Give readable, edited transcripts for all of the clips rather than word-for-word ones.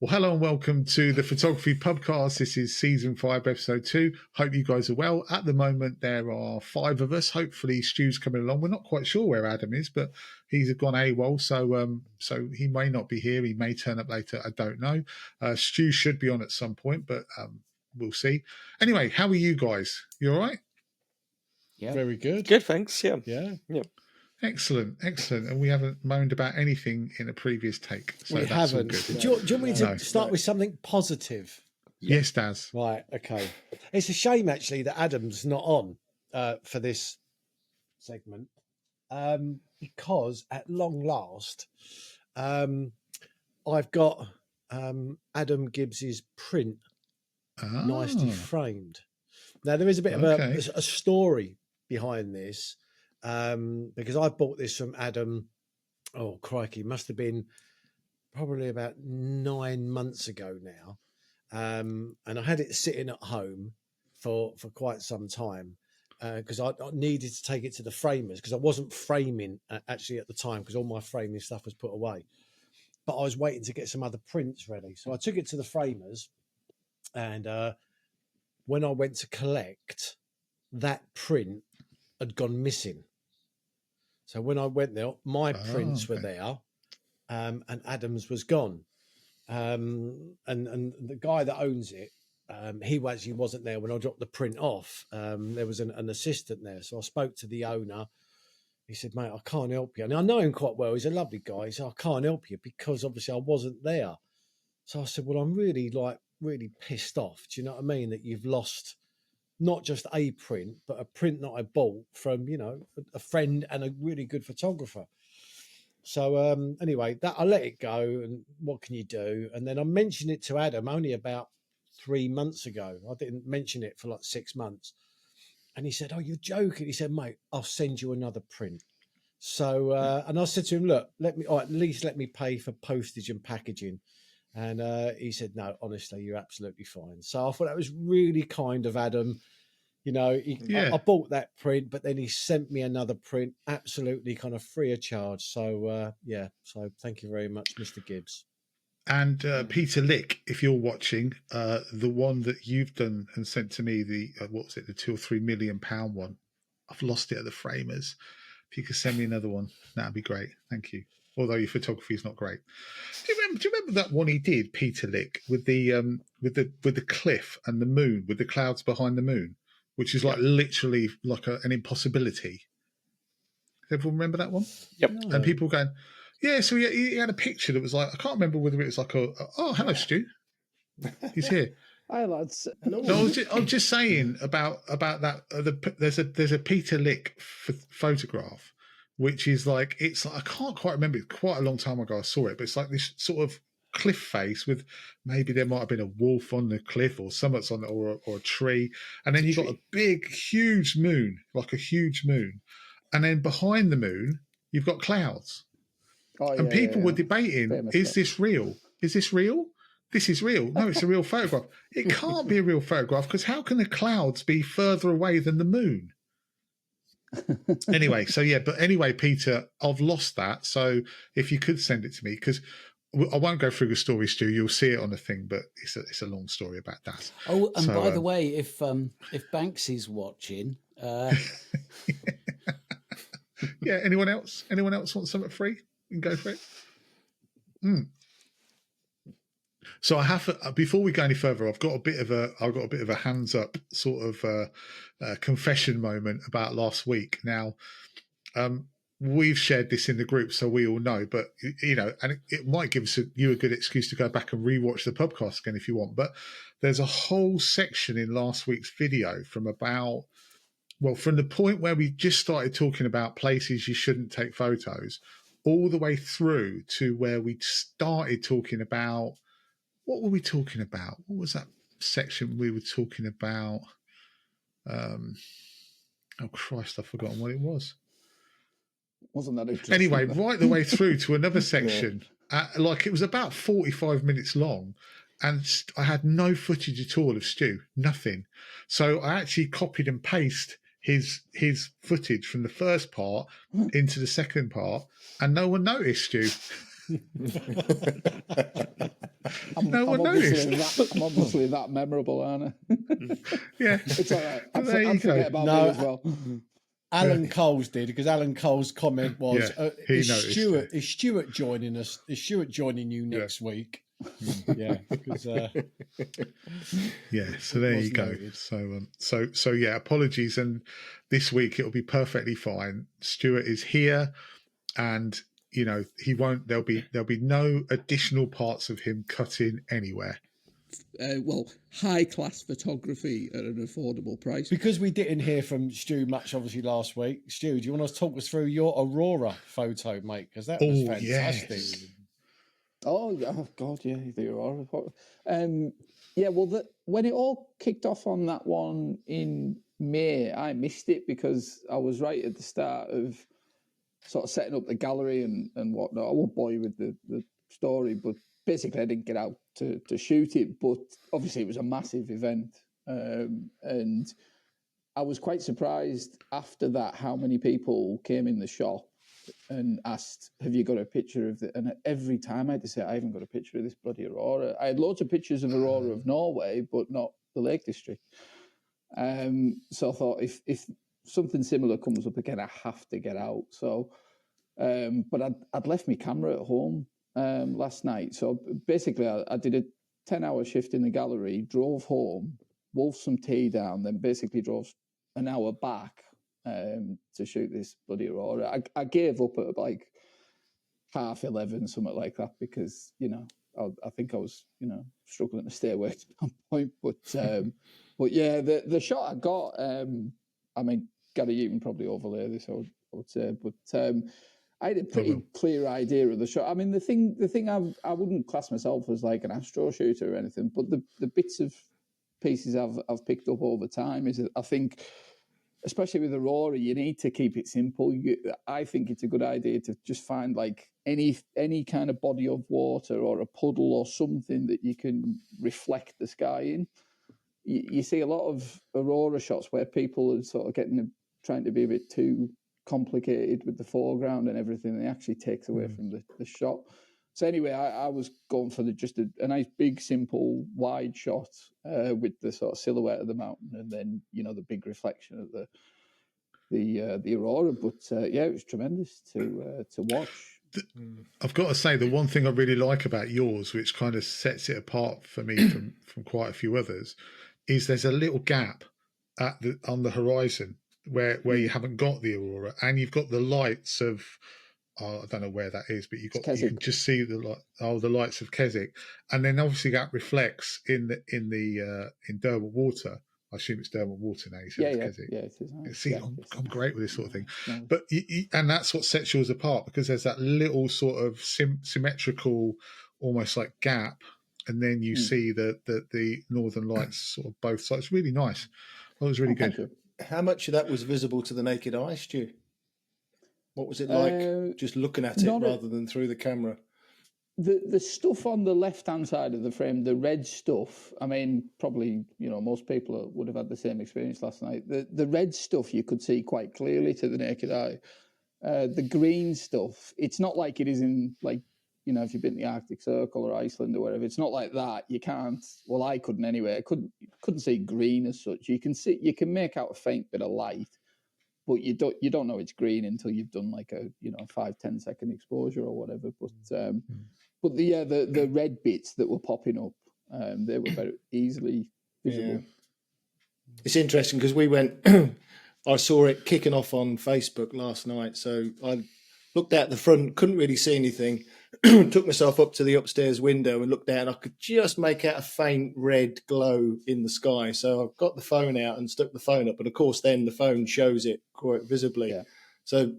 Well, hello and welcome to the Photography Pubcast. This is season 5, episode 2. Hope you guys are well. At the moment, there are 5 of us. Hopefully, Stu's coming along. We're not quite sure where Adam is, but he's gone AWOL, so he may not be here. He may turn up later. I don't know. Stu should be on at some point, but we'll see. Anyway, how are you guys? You all right? Yeah, very good. Good, thanks. Yeah. Excellent. And we haven't moaned about anything in a previous take, so We that's haven't. all good. Do you want me to No. start with something positive? Yes, Daz. Right, okay. It's a shame, actually, that Adam's not on for this segment because, at long last, I've got Adam Gibbs's print nicely framed. Now, there is a bit of a story behind this because I bought this from Adam, oh, crikey, must have been probably about 9 months ago now. And I had it sitting at home for quite some time because I needed to take it to the framers because I wasn't framing actually at the time because all my framing stuff was put away. But I was waiting to get some other prints ready. So I took it to the framers and when I went to collect, that print had gone missing. So when I went there, my prints were there and Adam's was gone. And the guy that owns it, he actually wasn't there when I dropped the print off. There was an assistant there. So I spoke to the owner. He said, mate, I can't help you. And I know him quite well. He's a lovely guy. He said, I can't help you because obviously I wasn't there. So I said, well, I'm really pissed off. Do you know what I mean? That you've lost not just a print, but a print that I bought from, a friend and a really good photographer. So anyway, that I let it go. And what can you do? And then I mentioned it to Adam only about 3 months ago. I didn't mention it for like 6 months. And he said, oh, you're joking. He said, mate, I'll send you another print. So, and I said to him, look, at least let me pay for postage and packaging. And he said, no, honestly, you're absolutely fine. So I thought that was really kind of Adam. I bought that print, but then he sent me another print absolutely kind of free of charge. So, so thank you very much, Mr. Gibbs. And Peter Lick, if you're watching, the one that you've done and sent to me, the the £2 or £3 million one, I've lost it at the framers. If you could send me another one, that'd be great. Thank you. Although your photography is not great. Do you remember that one he did, Peter Lick, with the cliff and the moon, with the clouds behind the moon, which is like literally like an impossibility. Does everyone remember that one? Yep. No. And people going, yeah. So he had a picture that was like, I can't remember whether it was like oh, hello, Stu. He's here. Hi lads. No, I was just saying about that. There's a Peter Lick photograph, which is like I can't quite remember. It's quite a long time ago I saw it, but it's like this sort of cliff face with maybe there might have been a wolf on the cliff or something's on it or a tree, and then you've got a big, huge moon, like a huge moon, and then behind the moon you've got clouds. Oh, and people were debating: is this real? Is this real? This is real. No, it's a real photograph. It can't be a real photograph because how can the clouds be further away than the moon? Anyway, Peter, I've lost that. So if you could send it to me, because I won't go through the story, Stu. You'll see it on the thing, but it's a long story about that. Oh, and by the way, if Banksy's watching, yeah. Anyone else? Anyone else want something free? You can go for it. So I have before we go any further, I've got a bit of a hands up sort of confession moment about last week. Now, we've shared this in the group, so we all know. But and it might give you a good excuse to go back and rewatch the podcast again if you want. But there's a whole section in last week's video from the point where we just started talking about places you shouldn't take photos, all the way through to where we started talking about. What were we talking about? What was that section we were talking about? Oh, Christ, I've forgotten what it was. Wasn't that interesting? Anyway, right the way through to another section. It was about 45 minutes long, and I had no footage at all of Stu, nothing. So I actually copied and pasted his footage from the first part into the second part, and no one noticed, Stu. No one noticed. I'm obviously that memorable, aren't I? Yeah. It's all right. There you I'd go. forget about me as well. Alan Coles did, because Alan Coles' comment was, he "Is noticed Stuart is Stuart joining us? Is Stuart joining you next week?" Yeah, because yeah. So there you go. Noted. So yeah. Apologies, and this week it'll be perfectly fine. Stuart is here, and he won't. There'll be no additional parts of him cut in anywhere. High class photography at an affordable price. Because we didn't hear from Stu much, obviously, last week. Stu, do you want to talk us through your Aurora photo, mate? Because that was fantastic. Yes. Oh God, yeah, the Aurora. When it all kicked off on that one in May, I missed it because I was right at the start of sort of setting up the gallery and whatnot. I won't bore you with the story, but basically I didn't get out to shoot it. But obviously it was a massive event, and I was quite surprised after that how many people came in the shop and asked, "Have you got a picture of it?" And every time I had to say, "I haven't got a picture of this bloody Aurora." I had loads of pictures of Aurora of Norway, but not the Lake District. So I thought, if something similar comes up again, I have to get out. So, but I'd left my camera at home last night. So basically, I did a 10-hour shift in the gallery, drove home, wolfed some tea down, then basically drove an hour back to shoot this bloody Aurora. I gave up at like 11:30, something like that, because I think I was struggling to stay awake at that point. But yeah, the shot I got, I mean, Gary, you can probably overlay this, I would say, but I had a pretty clear idea of the shot. I mean, the thing I wouldn't class myself as like an astro shooter or anything, but the bits of pieces I've picked up over time is that I think, especially with Aurora, you need to keep it simple. I think it's a good idea to just find like any kind of body of water or a puddle or something that you can reflect the sky in. You see a lot of Aurora shots where people are sort of trying to be a bit too complicated with the foreground and everything, and it actually takes away from the shot. So anyway, I was going for just a nice big simple wide shot with the sort of silhouette of the mountain, and then the big reflection of the Aurora. But yeah, it was tremendous to watch. I've got to say, the one thing I really like about yours, which kind of sets it apart for me from quite a few others, is there's a little gap on the horizon where you haven't got the Aurora, and you've got the lights of, I don't know where that is, but you can just see the lights of Keswick, and then obviously that reflects in Derwent Water. I assume it's Derwent Water now. Yeah, it is. See, I'm great with this sort of thing, but and that's what sets yours apart, because there's that little sort of symmetrical, almost like gap, and then you see the northern lights sort of both sides. It's really nice. That was really good. How much of that was visible to the naked eye, Stu? What was it like just looking at it rather than through the camera? The stuff on the left-hand side of the frame, the red stuff, I mean, probably, most people would have had the same experience last night. The red stuff you could see quite clearly to the naked eye. The green stuff, it's not like it is in, like, if you've been to the Arctic Circle or Iceland or wherever, it's not like that. You can't, well, I couldn't anyway. I couldn't see green as such. You can make out a faint bit of light, but you don't know it's green until you've done like a 5-10 second exposure or whatever. But the red bits that were popping up, they were very easily visible. Yeah. It's interesting because we went. I saw it kicking off on Facebook last night, so I looked out the front, couldn't really see anything. Took myself up to the upstairs window and looked out, and I could just make out a faint red glow in the sky. So I got the phone out and stuck the phone up, and of course then the phone shows it quite visibly. Yeah. So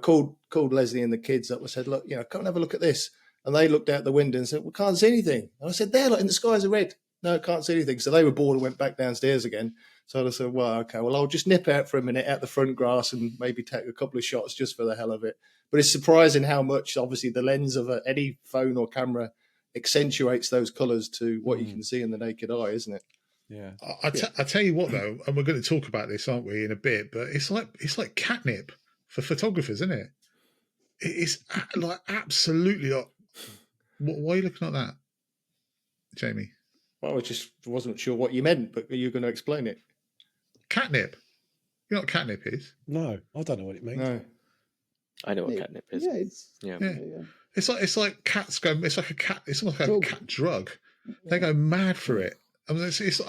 called Leslie and the kids up. I said, look, come and have a look at this. And they looked out the window and said, we can't see anything. And I said, there, look, in the skies are red. No, can't see anything. So they were bored and went back downstairs again. So I said, well, okay, I'll just nip out for a minute out the front grass and maybe take a couple of shots just for the hell of it. But it's surprising how much, obviously, the lens of any phone or camera accentuates those colours to what you can see in the naked eye, isn't it? Yeah. I tell you what, though, and we're going to talk about this, aren't we, in a bit, but it's like catnip for photographers, isn't it? It's like absolutely Why are you looking at that, Jamie? Well, I just wasn't sure what you meant, but you're going to explain it. Catnip. You know what catnip is? No, I don't know what it means. No. I know what catnip is. Yeah, It's like cats go. It's like a cat. It's almost like a cat drug. They go mad for it. I mean, it's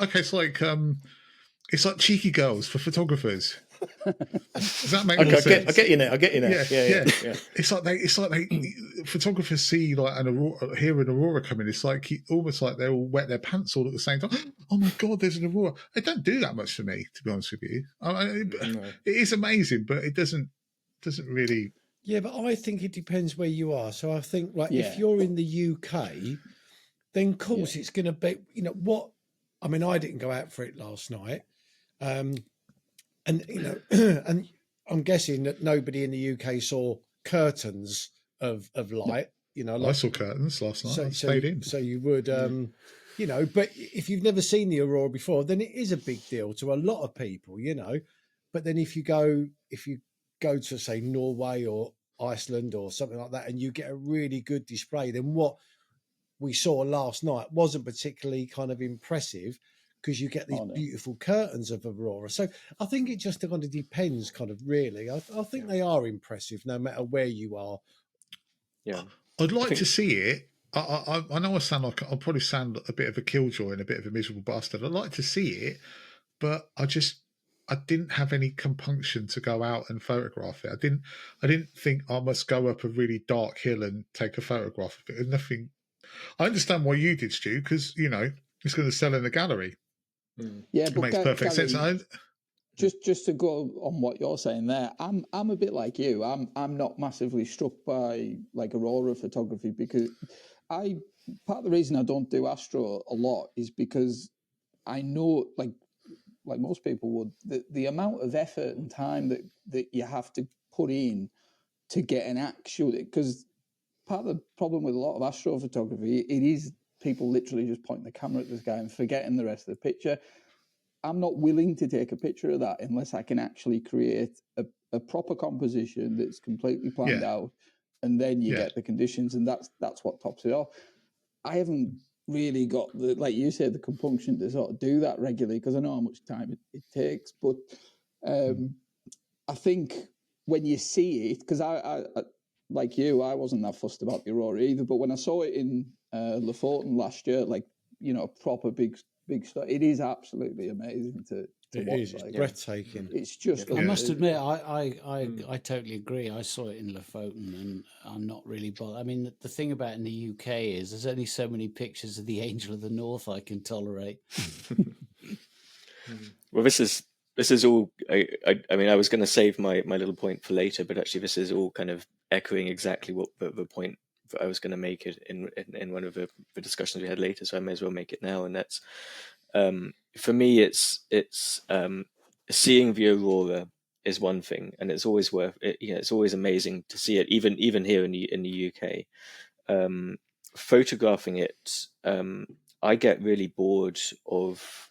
like cheeky girls for photographers. Does that make more sense? I get you now. Yeah. It's like they photographers see like an aurora, hear an aurora coming. It's like almost like they all wet their pants all at the same time. Oh my god, there's an aurora! It don't do that much for me, to be honest with you. It is amazing, but it doesn't really. Yeah, but I think it depends where you are. So I think, if you're in the UK, then of course it's going to be, what? I mean, I didn't go out for it last night, and and I'm guessing that nobody in the UK saw curtains of light. I saw curtains last night. I stayed in. So you would, but if you've never seen the aurora before, then it is a big deal to a lot of people, But then if you go to say Norway or Iceland or something like that, and you get a really good display, then what we saw last night wasn't particularly kind of impressive because you get these beautiful curtains of aurora. So I think it just kind of depends, kind of really. I think they are impressive no matter where you are. Yeah, I'd like to see it. I know I'll probably sound a bit of a killjoy and a bit of a miserable bastard. I'd like to see it, but I didn't have any compunction to go out and photograph it. I didn't think I must go up a really dark hill and take a photograph of it. And nothing. I understand why you did, Stu, because it's going to sell in a gallery. Yeah, it makes perfect sense. Just to go on what you're saying there, I'm a bit like you. I'm not massively struck by like aurora photography because part of the reason I don't do astro a lot is because I know like most people would, the amount of effort and time that you have to put in to get an actual, because part of the problem with a lot of astrophotography, it is people literally just pointing the camera at the sky and forgetting the rest of the picture. I'm not willing to take a picture of that unless I can actually create a proper composition that's completely planned out, and then you get the conditions, and that's what tops it off. I haven't really got like you said, the compunction to sort of do that regularly because I know how much time it takes. But I think when you see it, because I like you, I wasn't that fussed about the aurora either. But when I saw it in Lofoten last year, proper big stuff, it is absolutely amazing to watch. It's breathtaking. It's just. I must admit, I totally agree. I saw it in Lofoten, and I'm not really bothered. I mean, the thing about in the UK is there's only so many pictures of the Angel of the North I can tolerate. Well, this is all. I mean, I was going to save my little point for later, but actually, this is all kind of echoing exactly what the point that I was going to make it in one of the discussions we had later. So I may as well make it now, and that's. For me, it's seeing the aurora is one thing, and it's always worth it. It's always amazing to see it, even here in the UK. Photographing it, I get really bored of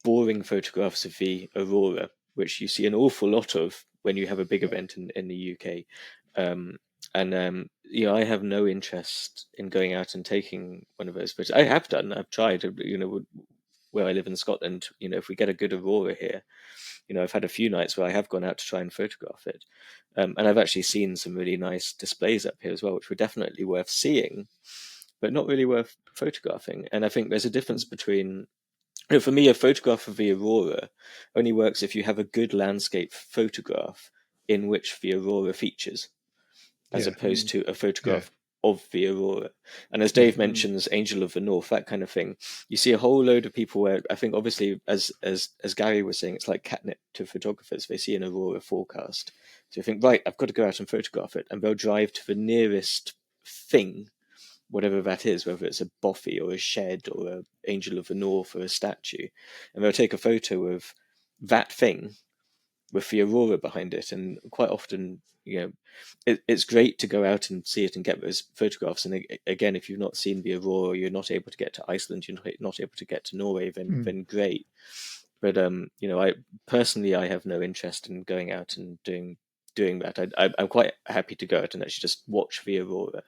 boring photographs of the aurora, which you see an awful lot of when you have a big event in the UK. I have no interest in going out and taking one of those photos. I've tried, where I live in Scotland, if we get a good aurora here, I've had a few nights where I have gone out to try and photograph it. And I've actually seen some really nice displays up here as well, which were definitely worth seeing, but not really worth photographing. And I think there's a difference between, for me, a photograph of the aurora only works if you have a good landscape photograph in which the aurora features, as opposed to a photograph of the aurora. And as Dave mentions, Angel of the North, that kind of thing, you see a whole load of people where I think, obviously, as Gary was saying, it's like catnip to photographers. They see an aurora forecast, so you think, right, I've got to go out and photograph it, and they'll drive to the nearest thing, whatever that is, whether it's a bothy or a shed or an Angel of the North or a statue, and they'll take a photo of that thing with the aurora behind it. And quite often, it's great to go out and see it and get those photographs. And again, if you've not seen the aurora, you're not able to get to Iceland, you're not able to get to Norway, then great. But I personally, I have no interest in going out and doing that. I'm quite happy to go out and actually just watch the aurora.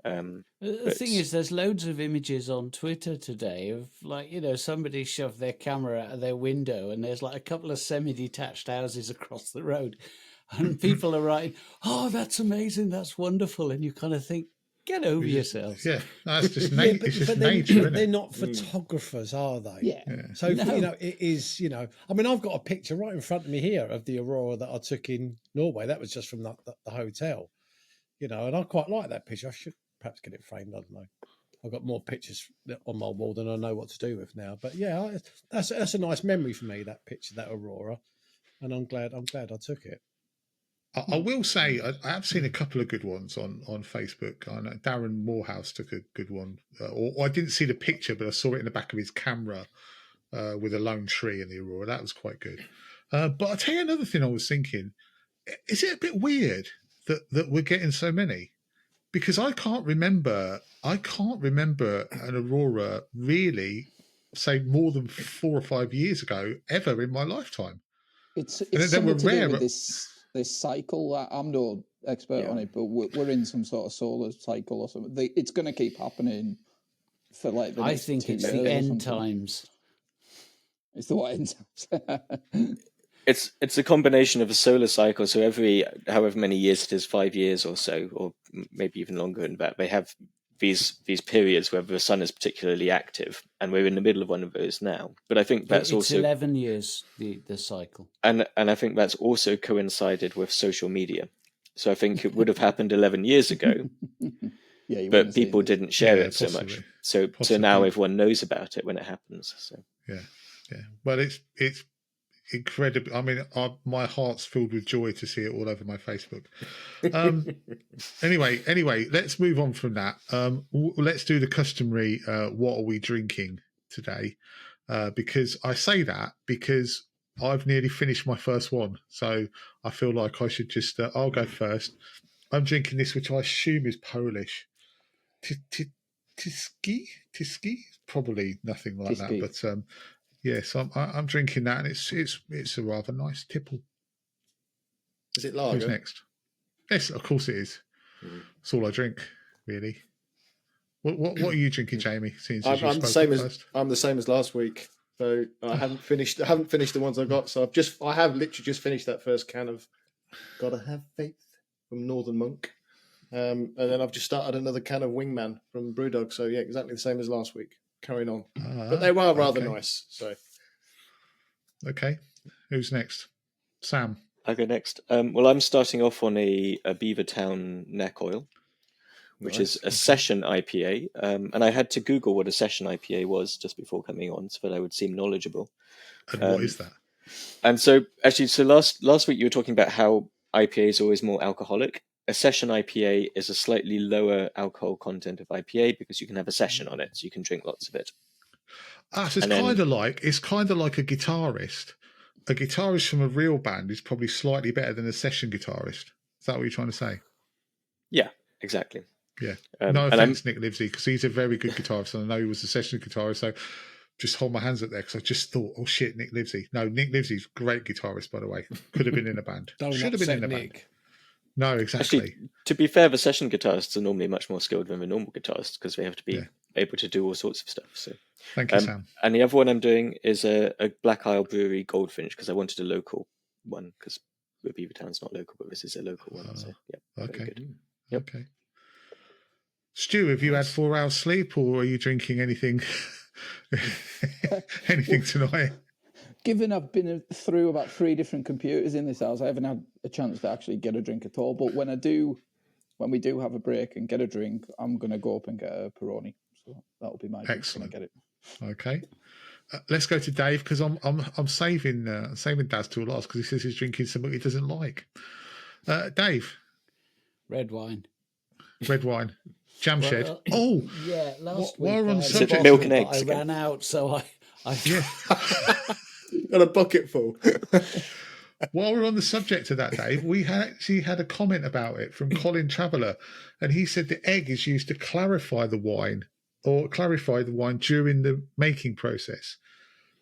The thing is, there's loads of images on Twitter today of somebody shoved their camera out of their window and there's like a couple of semi-detached houses across the road, and people are writing, "Oh, that's amazing, that's wonderful," and you kind of think, get over yourselves. Yeah, that's just nature. It's just nature, isn't they're it? not photographers, are they? Yeah. So it is. I mean, I've got a picture right in front of me here of the aurora that I took in Norway. That was just from the hotel. And I quite like that picture. I should perhaps get it framed. I don't know. I've got more pictures on my wall than I know what to do with now. But yeah, that's a nice memory for me. That picture, that aurora, and I'm glad I took it. I will say I have seen a couple of good ones on Facebook. I know Darren Morehouse took a good one, or I didn't see the picture, but I saw it in the back of his camera with a lone tree in the aurora. That was quite good. But I'll tell you another thing I was thinking. Is it a bit weird that we're getting so many? Because I can't remember an aurora really, say, more than 4 or 5 years ago ever in my lifetime. It's something to do with this cycle. I'm no expert on it, but we're in some sort of solar cycle or something. It's going to keep happening for like the next 2 years. I think it's the end times. It's the what end times? It's a combination of a solar cycle. So every however many years it is, 5 years or so, or maybe even longer than that, they have these periods where the sun is particularly active, and we're in the middle of one of those now. But I think that's also 11 years the cycle, and I think that's also coincided with social media. So I think it would have happened 11 years ago, but people didn't share it so much. So now everyone knows about it when it happens. So yeah. Well, it's incredible. I mean, my heart's filled with joy to see it all over my Facebook. Anyway, let's move on from that. Let's do the customary what are we drinking today? Because I say that because I've nearly finished my first one. So I feel like I should just, I'll go first. I'm drinking this, which I assume is Polish. Tiski? Probably nothing like that, but yes, I'm drinking that, and it's a rather nice tipple. Is it lager? Who's next? Yes, of course it is. It's all I drink, really. What are you drinking, Jamie? I'm the same as last week. So I haven't finished the ones I got. So I have literally just finished that first can of Gotta Have Faith from Northern Monk, and then I've just started another can of Wingman from Brewdog. So yeah, exactly the same as last week. Carrying on, but they were rather nice. So okay, who's next? Sam. I go next. Well, I'm starting off on a Beavertown neck oil, which is a session IPA. And I had to Google what a session IPA was just before coming on so that I would seem knowledgeable. And what is that? And so actually, last week you were talking about how IPA is always more alcoholic. A session IPA is a slightly lower alcohol content of IPA because you can have a session on it, so you can drink lots of it. So it's kind of like a guitarist. A guitarist from a real band is probably slightly better than a session guitarist. Is that what you're trying to say? Yeah, exactly. Yeah. No offense, Nick Livesey, because he's a very good guitarist, and I know he was a session guitarist. So just hold my hands up there because I just thought, oh shit, Nick Livesey. No, Nick Livesey's a great guitarist, by the way. Could have been in a band. Should have been in a band. No, exactly. Actually, to be fair, the session guitarists are normally much more skilled than the normal guitarists because they have to be able to do all sorts of stuff. So, thank you, Sam. And the other one I'm doing is a Black Isle Brewery Goldfinch because I wanted a local one because Beavertown's not local, but this is a local one. So, yeah, okay. Good. Yep. Okay. Stu, have you had 4 hours sleep, or are you drinking anything? Anything tonight? Given I've been through about 3 different computers in this house, I haven't had a chance to actually get a drink at all. But when we do have a break and get a drink, I'm going to go up and get a Peroni. So that'll be my drink when I get it. Okay. Let's go to Dave because I'm saving Daz till last because he says he's drinking something he doesn't like. Dave. Red wine. Jamshed. Yeah, last week. While on subject, milk and eggs. I ran out, so I got a bucket full. While we're on the subject of that, Dave, we actually had a comment about it from Colin Traveller, and he said the egg is used to clarify the wine during the making process.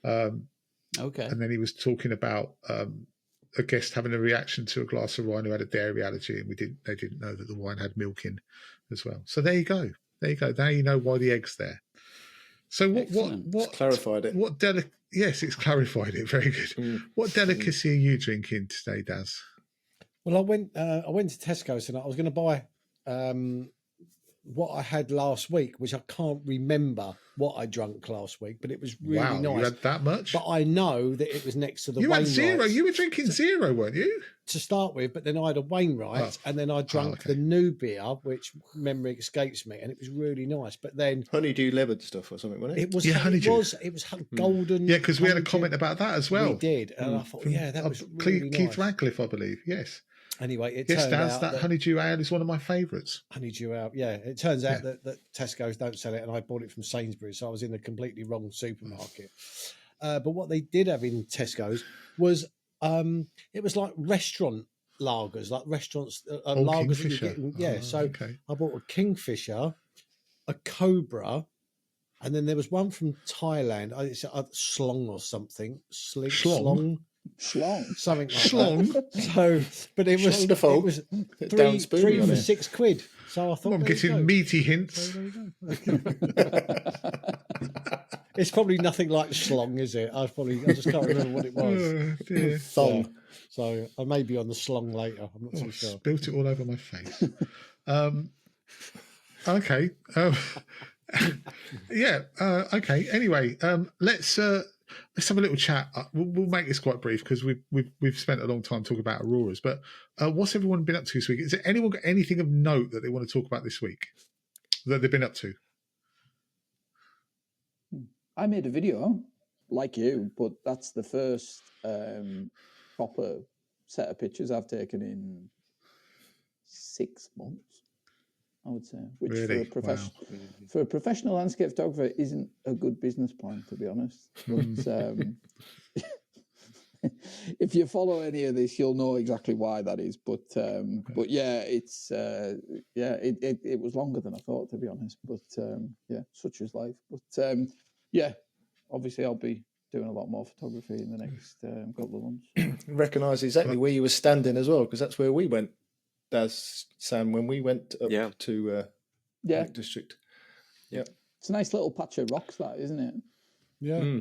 Okay. And then he was talking about a guest having a reaction to a glass of wine who had a dairy allergy, and they didn't know that the wine had milk in. as well. So there you go. There you go. Now you know why the egg's there. So what it's clarified it. Yes, it's clarified it. Very good. What delicacy are you drinking today, Daz? Well, I went to Tesco's tonight. I was going to buy what I had last week, which I can't remember what I drank last week, but it was really nice. You had that much? But I know that it was next to the You had Wainwrights. zero. You were drinking zero, weren't you? To start with, but then I had a Wainwright, and then I drank the new beer, which memory escapes me, and it was really nice. But then honeydew leopard stuff or something, wasn't it? It was honeydew. It was golden. Yeah, because we had a comment about that as well. We did, and I thought, that was really Keith nice. Radcliffe, I believe. Yes. Anyway, it yes, turned Daz, out that honeydew ale is one of my favourites. Honeydew ale, yeah. It turns out that Tesco's don't sell it, and I bought it from Sainsbury's, so I was in the completely wrong supermarket. But what they did have in Tesco's was it was like restaurant lagers, like restaurants lagers. That I bought a Kingfisher, a Cobra, and then there was one from Thailand. It's a Slong or something. Slong. Something like that. So, but it was three for £6. So I thought I'm getting meaty hints. It's probably nothing like Slong, is it? I just can't remember what it was. Thong. So I may be on the Slong later. I'm not too sure. Spilt it all over my face. Okay. Okay. Anyway, let's have a little chat. We'll make this quite brief because we've spent a long time talking about auroras. But what's everyone been up to this week? Has anyone got anything of note that they want to talk about this week that they've been up to? I made a video like you, but that's the first proper set of pictures I've taken in 6 months, I would say, which really? For a professional landscape photographer isn't a good business plan, to be honest. But if you follow any of this, you'll know exactly why that is. But yeah, it's it was longer than I thought, to be honest. But such is life. But obviously I'll be doing a lot more photography in the next couple of months. Recognise exactly where you were standing as well, because that's where we went. That's Sam when we went up to Lake District. Yeah, it's a nice little patch of rocks, that, isn't it? Yeah.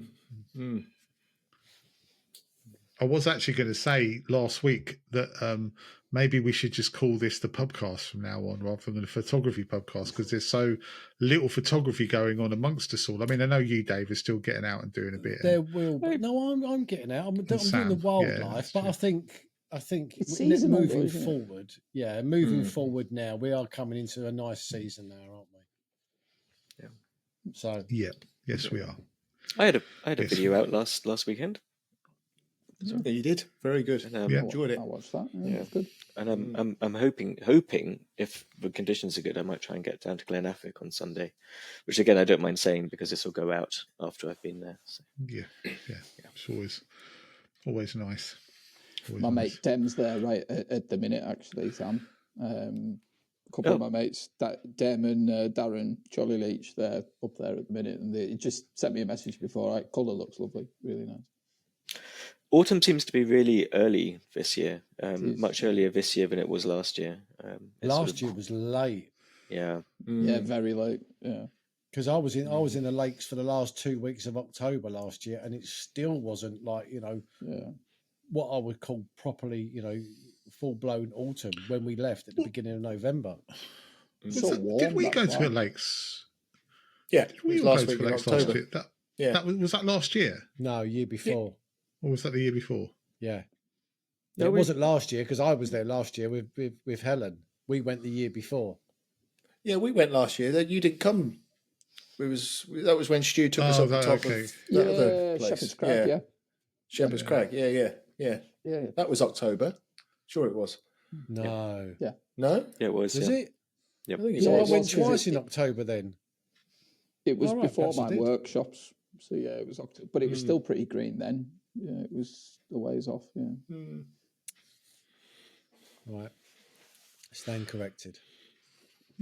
I was actually going to say last week that maybe we should just call this the Pubcast from now on, rather than the photography Pubcast, because there's so little photography going on amongst us all. I mean, I know you, Dave, are still getting out and doing a bit. There will be. No, I'm getting out. I'm doing the wildlife, but I think moving forward. Yeah, moving forward now, we are coming into a nice season now, aren't we? Yeah. So. Yeah. Yes, we are. I had a video out last weekend. Yeah, you did. Very good. And, enjoyed it. I watched that. Yeah, that's good. And I'm hoping if the conditions are good, I might try and get down to Glen Affic on Sunday, which again I don't mind saying because this will go out after I've been there. So. Yeah. It's always nice. My mate Dem's there right at the minute, actually, Sam. A couple of my mates, Dem and Darren, Jolly Leach, they're up there at the minute, and they just sent me a message before. Right, colour looks lovely, really nice. Autumn seems to be really early this year, much earlier this year than it was last year. Last year was late. Yeah. Yeah, very late. Yeah. Because I was in the lakes for the last 2 weeks of October last year, and it still wasn't like, what I would call properly, full blown autumn when we left at the beginning of November. Did we go to the lakes? Yeah, did we all go to the lakes last year? Was that last year? No, year before. Or was that the year before? Yeah. No, it wasn't last year because I was there last year with Helen. We went the year before. Yeah, we went last year. You didn't come. That was when Stu took us up the top of that other place. Shepherd's Crag, yeah. Shepherd's Crag, yeah. That was October. Sure it was. No. Yeah. No? Yeah, it was. Was it? Yep. I think So I went twice in October then. It was before my workshops. So yeah, it was October. But it was still pretty green then. Yeah, it was a ways off, yeah. Right. Stand corrected.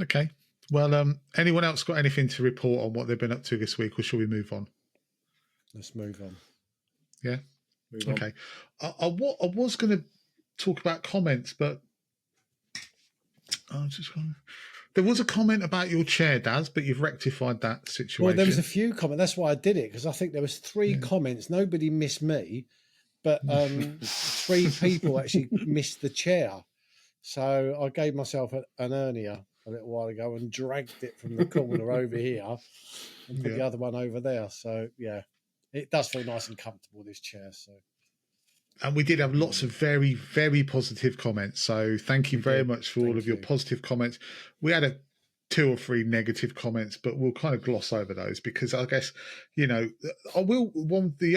Okay. Well, anyone else got anything to report on what they've been up to this week, or shall we move on? Let's move on. Yeah? Okay. I was going to talk about comments, but I'm just going to... There was a comment about your chair, Daz, but you've rectified that situation. Well, there was a few comments. That's why I did it, because I think there was 3 comments. Nobody missed me, but 3 people actually missed the chair. So I gave myself an hernia a little while ago and dragged it from the corner over here and put the other one over there. So, yeah, it does feel nice and comfortable, this chair. So. And we did have lots of very, very positive comments. So thank you very much for all of your positive comments. We had 2 or 3 negative comments, but we'll kind of gloss over those because I guess, the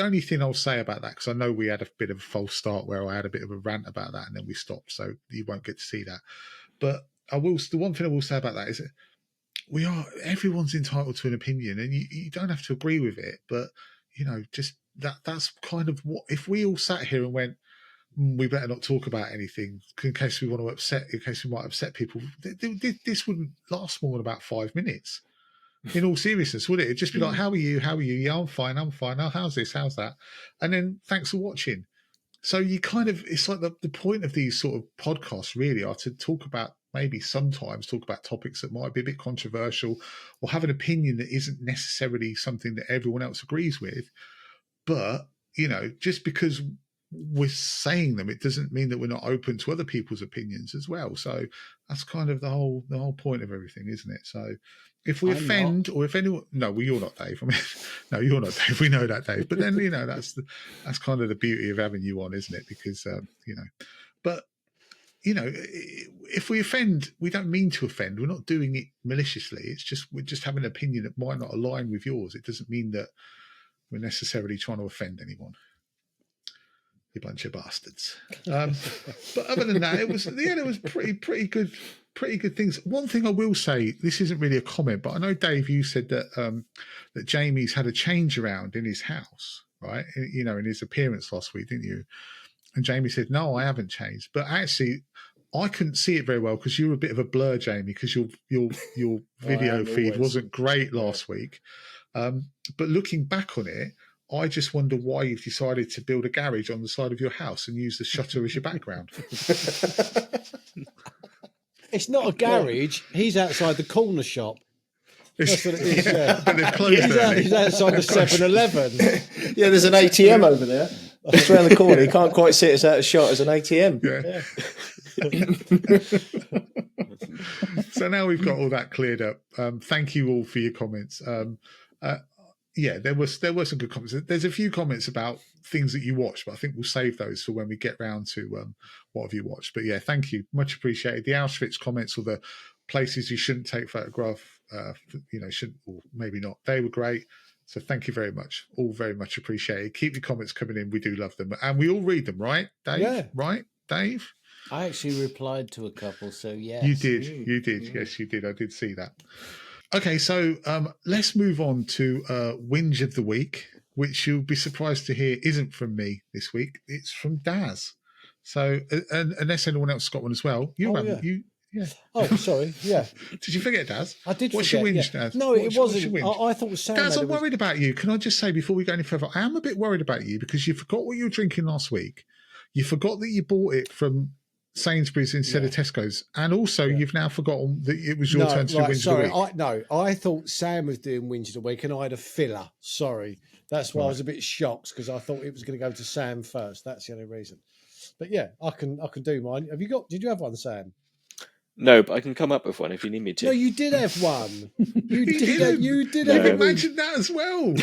only thing I'll say about that, because I know we had a bit of a false start where I had a bit of a rant about that and then we stopped. So you won't get to see that. But the one thing I will say about that is that everyone's entitled to an opinion and you don't have to agree with it, but, just that's kind of what, if we all sat here and went, we better not talk about anything in case we might upset people, this wouldn't last more than about 5 minutes. In all seriousness, would it? It'd just be like, how are you? How are you? Yeah, I'm fine. Oh, how's this? How's that? And then thanks for watching. So you kind of, it's like the point of these sort of podcasts really are to talk about, maybe sometimes talk about topics that might be a bit controversial or have an opinion that isn't necessarily something that everyone else agrees with. But, just because we're saying them, it doesn't mean that we're not open to other people's opinions as well. So that's kind of the whole point of everything, isn't it? So if we offend, or if anyone, no, well, you're not Dave. I mean, no, you're not Dave. We know that, Dave. But then, that's kind of the beauty of having you on, isn't it? Because, but, if we offend, we don't mean to offend. We're not doing it maliciously. We're just having an opinion that might not align with yours. It doesn't mean that we're necessarily trying to offend anyone. You bunch of bastards. But other than that, it was pretty good things. One thing I will say, this isn't really a comment, but I know, Dave, you said that that Jamie's had a change around in his house, right? In his appearance last week, didn't you? And Jamie said, no, I haven't changed. But actually, I couldn't see it very well because you were a bit of a blur, Jamie, because your video feed wasn't great last week. But looking back on it, I just wonder why you've decided to build a garage on the side of your house and use the shutter as your background. It's not a garage. He's outside the corner shop. That's what it is. Yeah. But they've closed he's outside the 7-Eleven. Yeah, there's an ATM over there. Just around the corner. You can't quite see it as out of shot as an ATM. Yeah. So now we've got all that cleared up. Thank you all for your comments. There were some good comments. There's a few comments about things that you watched, but I think we'll save those for when we get round to what have you watched. But yeah, thank you, much appreciated. The Auschwitz comments, or the places you shouldn't take photograph, shouldn't, or maybe not, they were great. So thank you very much, all very much appreciated. Keep your comments coming in, we do love them, and we all read them, right, Dave? Yeah. Right, Dave? I actually replied to a couple, so yes. You did. Yes, you did. I did see that. Okay, so let's move on to Whinge of the Week, which you'll be surprised to hear isn't from me this week. It's from Daz. So, unless anyone else got one as well. Oh, sorry. Yeah. Did you forget, Daz? I did What's forget. your whinge, Daz? No, it wasn't. I thought Sam. Daz, I'm worried about you. Can I just say before we go any further, I am a bit worried about you because you forgot what you were drinking last week. You forgot that you bought it from Sainsbury's instead of Tesco's, and also you've now forgotten that it was your turn to do Whinge of the Week. I thought Sam was doing Whinge of the Week, and I had a filler. Sorry, that's why I was a bit shocked because I thought it was going to go to Sam first. That's the only reason. But yeah, I can do mine. Did you have one, Sam? No, but I can come up with one if you need me to. No, you did have one. You did. You did. I've imagined that as well.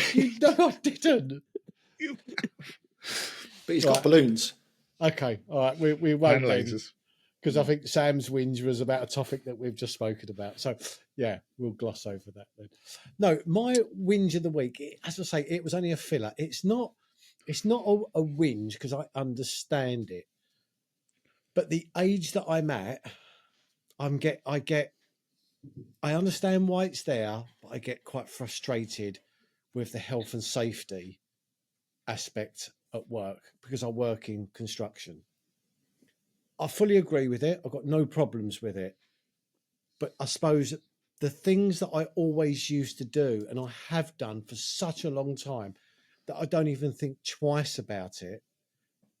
No, I didn't. But he's got balloons. Okay, all right. We won't lasers, because I think Sam's whinge was about a topic that we've just spoken about. So yeah, we'll gloss over that then. No, my whinge of the week, as I say, it was only a filler. It's not a whinge because I understand it, but the age that I'm at, I understand why it's there, but I get quite frustrated with the health and safety aspect at work because I work in construction. I fully agree with it. I've got no problems with it. But I suppose the things that I always used to do, and I have done for such a long time, that I don't even think twice about it,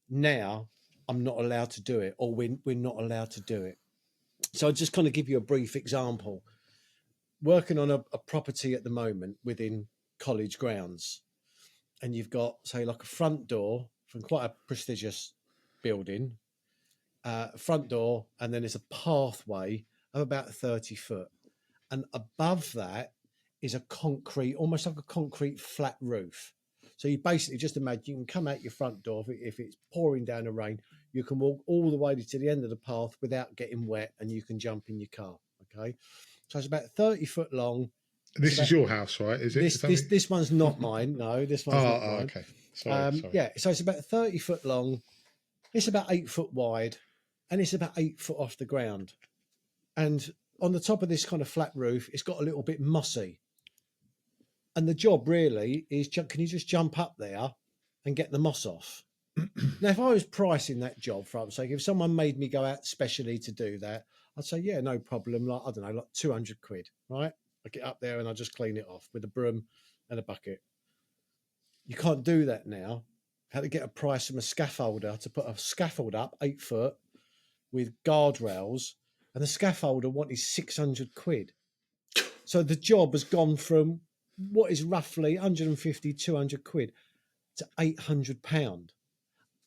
now I'm not allowed to do it, or we're not allowed to do it. So I'll just kind of give you a brief example. Working on a property at the moment within college grounds, and you've got, say, like a front door from quite a prestigious building, front door, and then there's a pathway of about 30 foot. And above that is a concrete, almost like a concrete flat roof. So you basically just imagine you can come out your front door if it's pouring down the rain, you can walk all the way to the end of the path without getting wet, and you can jump in your car. Okay, so it's about 30 foot long. This is your house, right? Is it? This one's not mine. No, this one's not mine. Okay. Sorry. Yeah, so it's about 30 foot long. It's about 8 foot wide, and it's about 8 foot off the ground. And on the top of this kind of flat roof, it's got a little bit mossy. And the job really is, can you just jump up there and get the moss off? Now, if I was pricing that job, for argument's sake, if someone made me go out specially to do that, I'd say, yeah, no problem. Like, I don't know, like 200 quid, right? I get up there and I just clean it off with a broom and a bucket. You can't do that now. Had to get a price from a scaffolder to put a scaffold up 8 foot with guardrails, and the scaffolder wanted 600 quid. So the job has gone from what is roughly 150, 200 quid to £800.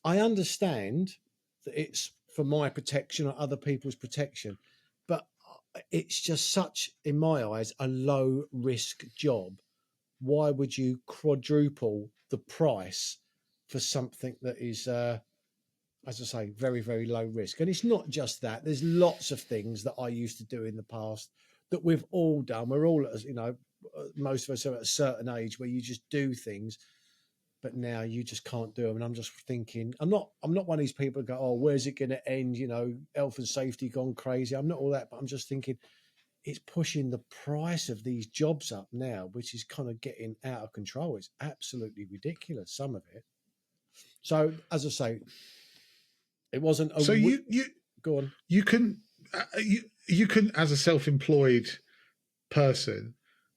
I understand that it's for my protection or other people's protection, but it's just such, in my eyes, a low risk job. Why would you quadruple the price for something that is, as I say, very, very low risk? And it's not just that. There's lots of things that I used to do in the past that we've all done. We're all, you know, most of us are at a certain age where you just do things, but now you just can't do them. And I'm just thinking, I'm not one of these people who go, oh, where's it going to end? You know, health and safety gone crazy. I'm not all that, but I'm just thinking it's pushing the price of these jobs up now, which is kind of getting out of control. It's absolutely ridiculous, some of it. So, as I say, it wasn't a... So you go on. You can, as a self-employed person,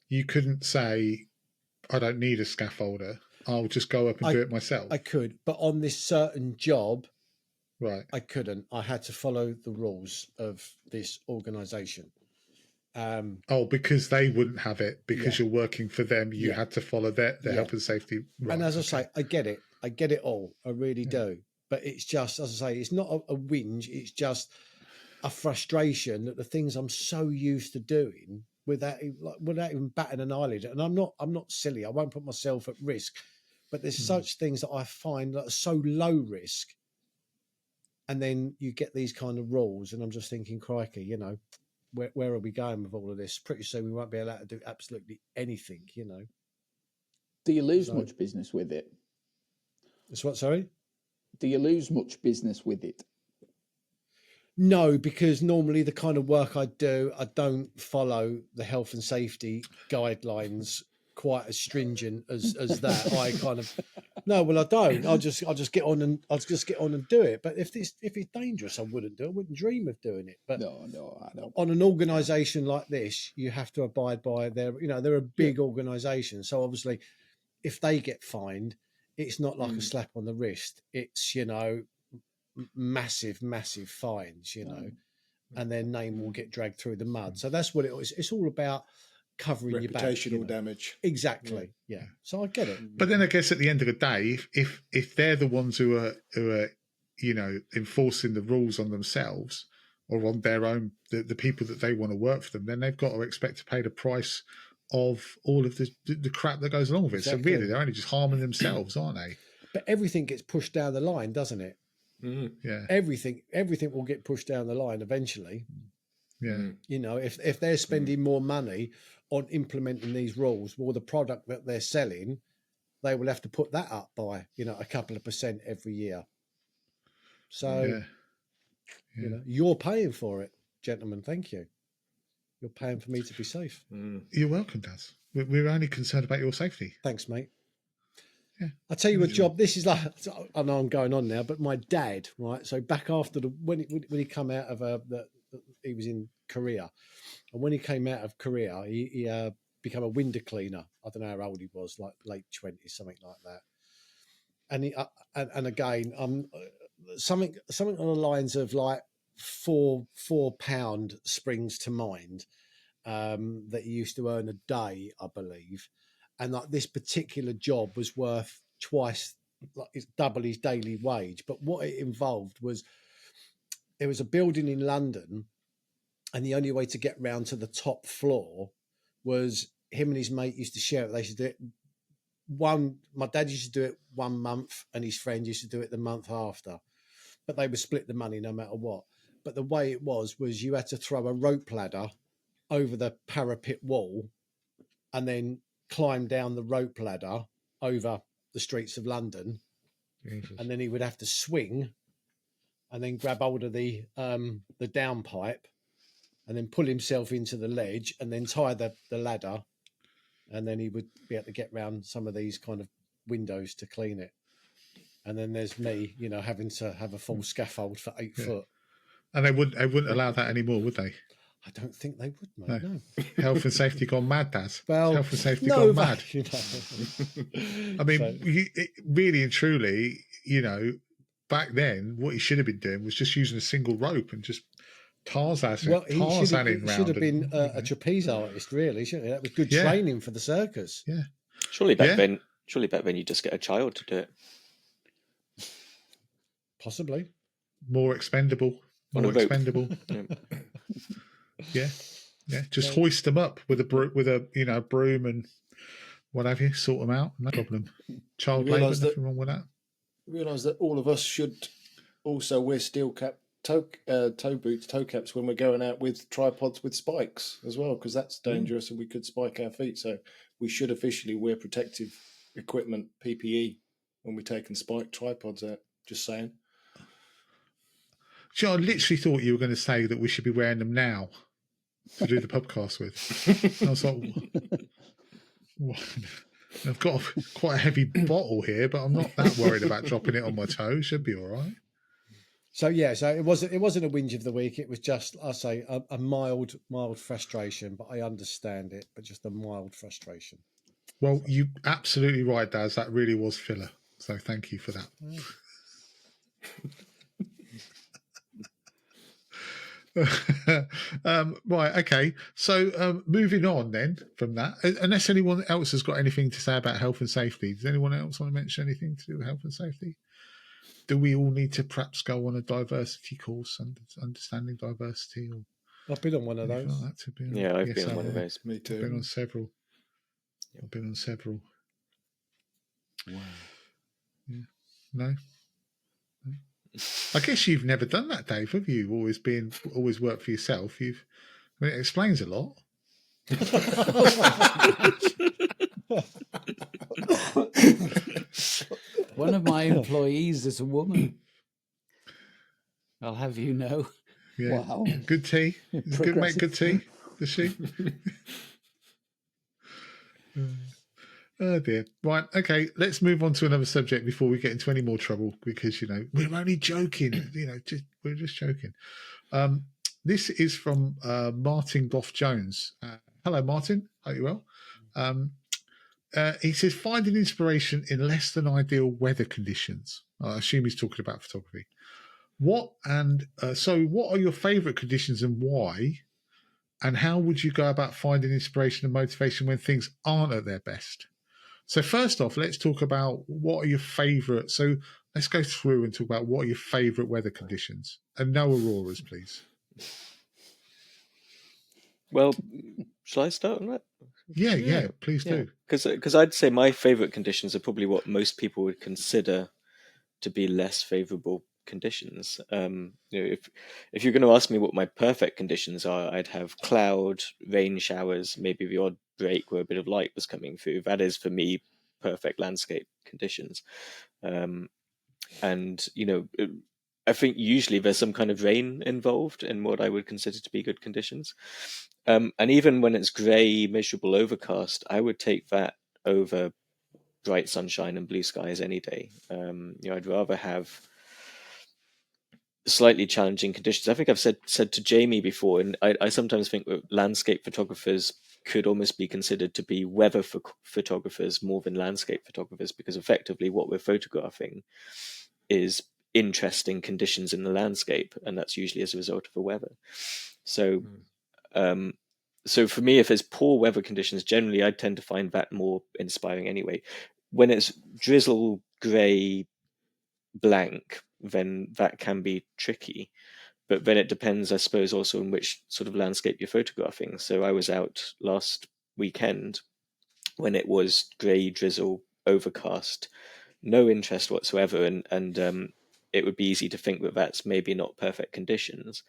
you couldn't say, I don't need a scaffolder. I'll just go up and do it myself. I could, but on this certain job, right, I couldn't. I had to follow the rules of this organisation. Because they wouldn't have it because you're working for them. You had to follow their health and safety. Right, and as I say, I get it. I get it all. I really do. But it's just, as I say, it's not a whinge. It's just a frustration that the things I'm so used to doing without even batting an eyelid. And I'm not silly. I won't put myself at risk. But there's such things that I find that are so low risk. And then you get these kind of rules, and I'm just thinking, crikey, you know, where are we going with all of this? Pretty soon we won't be allowed to do absolutely anything, you know. Do you lose much business with it? It's what, sorry? Do you lose much business with it? No, because normally the kind of work I do, I don't follow the health and safety guidelines quite as stringent as that. I kind of I don't. I'll just get on and do it. But if it's dangerous, I wouldn't do it. I wouldn't dream of doing it. But no, I don't. On an organisation like this, you have to abide by their. You know, they're a big organisation, so obviously, if they get fined, it's not like a slap on the wrist. It's, you know, massive fines. You know, and their name will get dragged through the mud. So that's what it is. It's all about covering your back, reputational damage. Exactly. Yeah. So I get it. But then I guess at the end of the day, if they're the ones who are you know, enforcing the rules on themselves or on their own, the people that they want to work for them, then they've got to expect to pay the price of all of the crap that goes along with it. Exactly. So really, they're only just harming themselves, aren't they? But everything gets pushed down the line, doesn't it? Yeah. Everything will get pushed down the line eventually. Yeah. You know, if they're spending more money on implementing these rules, well, the product that they're selling, they will have to put that up by, you know, a couple of % every year. So, you know, you're paying for it, gentlemen. Thank you. You're paying for me to be safe. You're welcome, Daz. We're only concerned about your safety. Thanks, mate. Yeah. I'll tell you a job. This is like, I know I'm going on now, but my dad, right? So back after when he come out of he was in Korea, and when he came out of Korea, he became a window cleaner. I don't know how old he was, like late 20s, something like that. And he and again, something on the lines of like £4 springs to mind that he used to earn a day, I believe, and like this particular job was worth twice, like it's double his daily wage. But what it involved was there was a building in London, and the only way to get round to the top floor was him and his mate used to share it. They used to do it my dad used to do it 1 month, and his friend used to do it the month after. But they would split the money no matter what. But the way it was you had to throw a rope ladder over the parapet wall and then climb down the rope ladder over the streets of London. Jesus. And then he would have to swing and then grab hold of the downpipe and then pull himself into the ledge and then tie the ladder. And then he would be able to get round some of these kind of windows to clean it. And then there's me, having to have a full scaffold for 8 foot. And they wouldn't allow that anymore, would they? I don't think they would, mate. No. Health and safety gone mad, Dad. Well, health and safety gone mad. I mean, So- really and truly, back then, what he should have been doing was just using a single rope and just Tarzaning should have been a trapeze artist, really, shouldn't he? That was good training for the circus. Yeah. Surely back then you just get a child to do it. Possibly. More expendable. Yeah. Just hoist them up with a broom and what have you. Sort them out. No problem. Child labour. Nothing wrong with that. Realise that all of us should also wear steel cap toe boots, toe caps when we're going out with tripods with spikes as well, because that's dangerous and we could spike our feet. So we should officially wear protective equipment, PPE, when we're taking spike tripods out. Just saying. I literally thought you were going to say that we should be wearing them now to do the Pubcast with. And I was like, what? I've got quite a heavy bottle here, but I'm not that worried about dropping it on my toe. Should be all right. So it wasn't a whinge of the week. It was just, I say, a mild frustration, but I understand it. But just a mild frustration. Well, you absolutely right, Daz. That really was filler. So thank you for that. Right, okay. So moving on then from that, unless anyone else has got anything to say about health and safety, does anyone else want to mention anything to do with health and safety? Do we all need to perhaps go on a diversity course and understanding diversity? Or I've been on one of those. I've been on one of those. Me too. I've been on several. Wow. Yeah. No. I guess you've never done that, Dave, have you? Always worked for yourself. It explains a lot. One of my employees is a woman. I'll have you know. Yeah. Wow. Good tea. Good make good tea. Does she? Oh dear. Right. Okay. Let's move on to another subject before we get into any more trouble, because we're only joking. We're just joking. This is from Martin Goff Jones. Hello, Martin. Hope you're well. He says, finding inspiration in less than ideal weather conditions. I assume he's talking about photography. What are your favourite conditions and why? And how would you go about finding inspiration and motivation when things aren't at their best? So first off, let's talk about what are your favourite. So let's go through and talk about what are your favourite weather conditions, and no auroras, please. Well, shall I start on that? Yeah, please do. Because I'd say my favourite conditions are probably what most people would consider to be less favourable conditions. If you're going to ask me what my perfect conditions are, I'd have cloud, rain showers, maybe the odd break where a bit of light was coming through. That is for me perfect landscape conditions. And I think usually there's some kind of rain involved in what I would consider to be good conditions. And even when it's grey, miserable, overcast, I would take that over bright sunshine and blue skies any day. I'd rather have slightly challenging conditions. I think I've said to Jamie before, and I sometimes think that landscape photographers could almost be considered to be weather photographers more than landscape photographers, because effectively what we're photographing is interesting conditions in the landscape, and that's usually as a result of the weather. So so for me, if there's poor weather conditions, generally I tend to find that more inspiring anyway. When it's drizzle, grey, blank, then that can be tricky. But then it depends, I suppose, also on which sort of landscape you're photographing. So I was out last weekend when it was grey, drizzle, overcast, no interest whatsoever, and it would be easy to think that that's maybe not perfect conditions.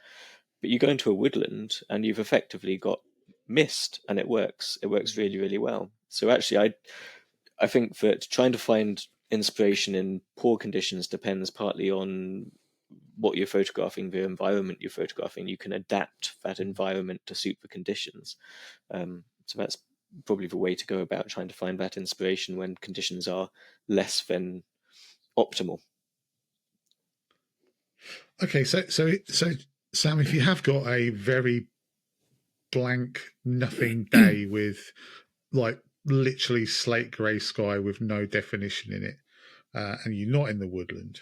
But you go into a woodland and you've effectively got mist, and it works. It works really, really well. So actually, I think that trying to find inspiration in poor conditions depends partly on what you're photographing, the environment you're photographing. You can adapt that environment to suit the conditions. So that's probably the way to go about trying to find that inspiration when conditions are less than optimal. Okay, so Sam, if you have got a very blank, nothing day with like literally slate grey sky with no definition in it, and you're not in the woodland,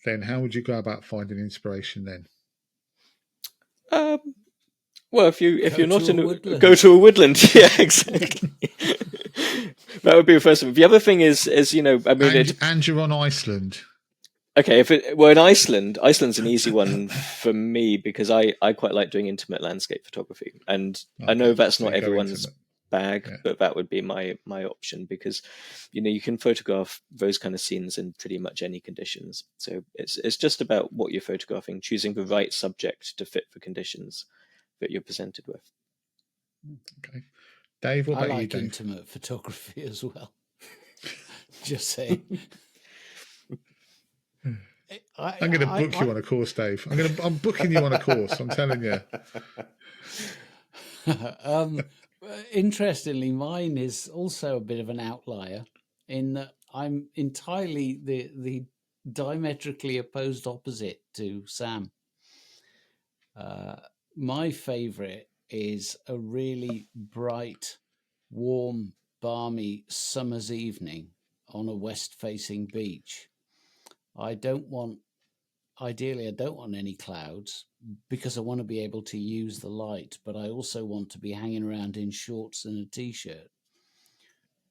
then how would you go about finding inspiration then? Well, if you're not in go to a woodland, yeah, exactly. That would be the first one. The other thing is I mean, and you're on Iceland. Okay, if it were in Iceland's an easy one for me because I quite like doing intimate landscape photography, and I know that's not everyone's bag, but that would be my option because you can photograph those kind of scenes in pretty much any conditions. So it's just about what you're photographing, choosing the right subject to fit the conditions that you're presented with. Okay, Dave, what about you, Dave? Intimate photography as well. Just saying. I'm going to book you on a course, Dave. I'm booking you on a course. I'm telling you. Interestingly, mine is also a bit of an outlier in that I'm entirely the diametrically opposed opposite to Sam. My favorite is a really bright, warm, balmy summer's evening on a west-facing beach. Ideally, I don't want any clouds because I want to be able to use the light, but I also want to be hanging around in shorts and a t-shirt.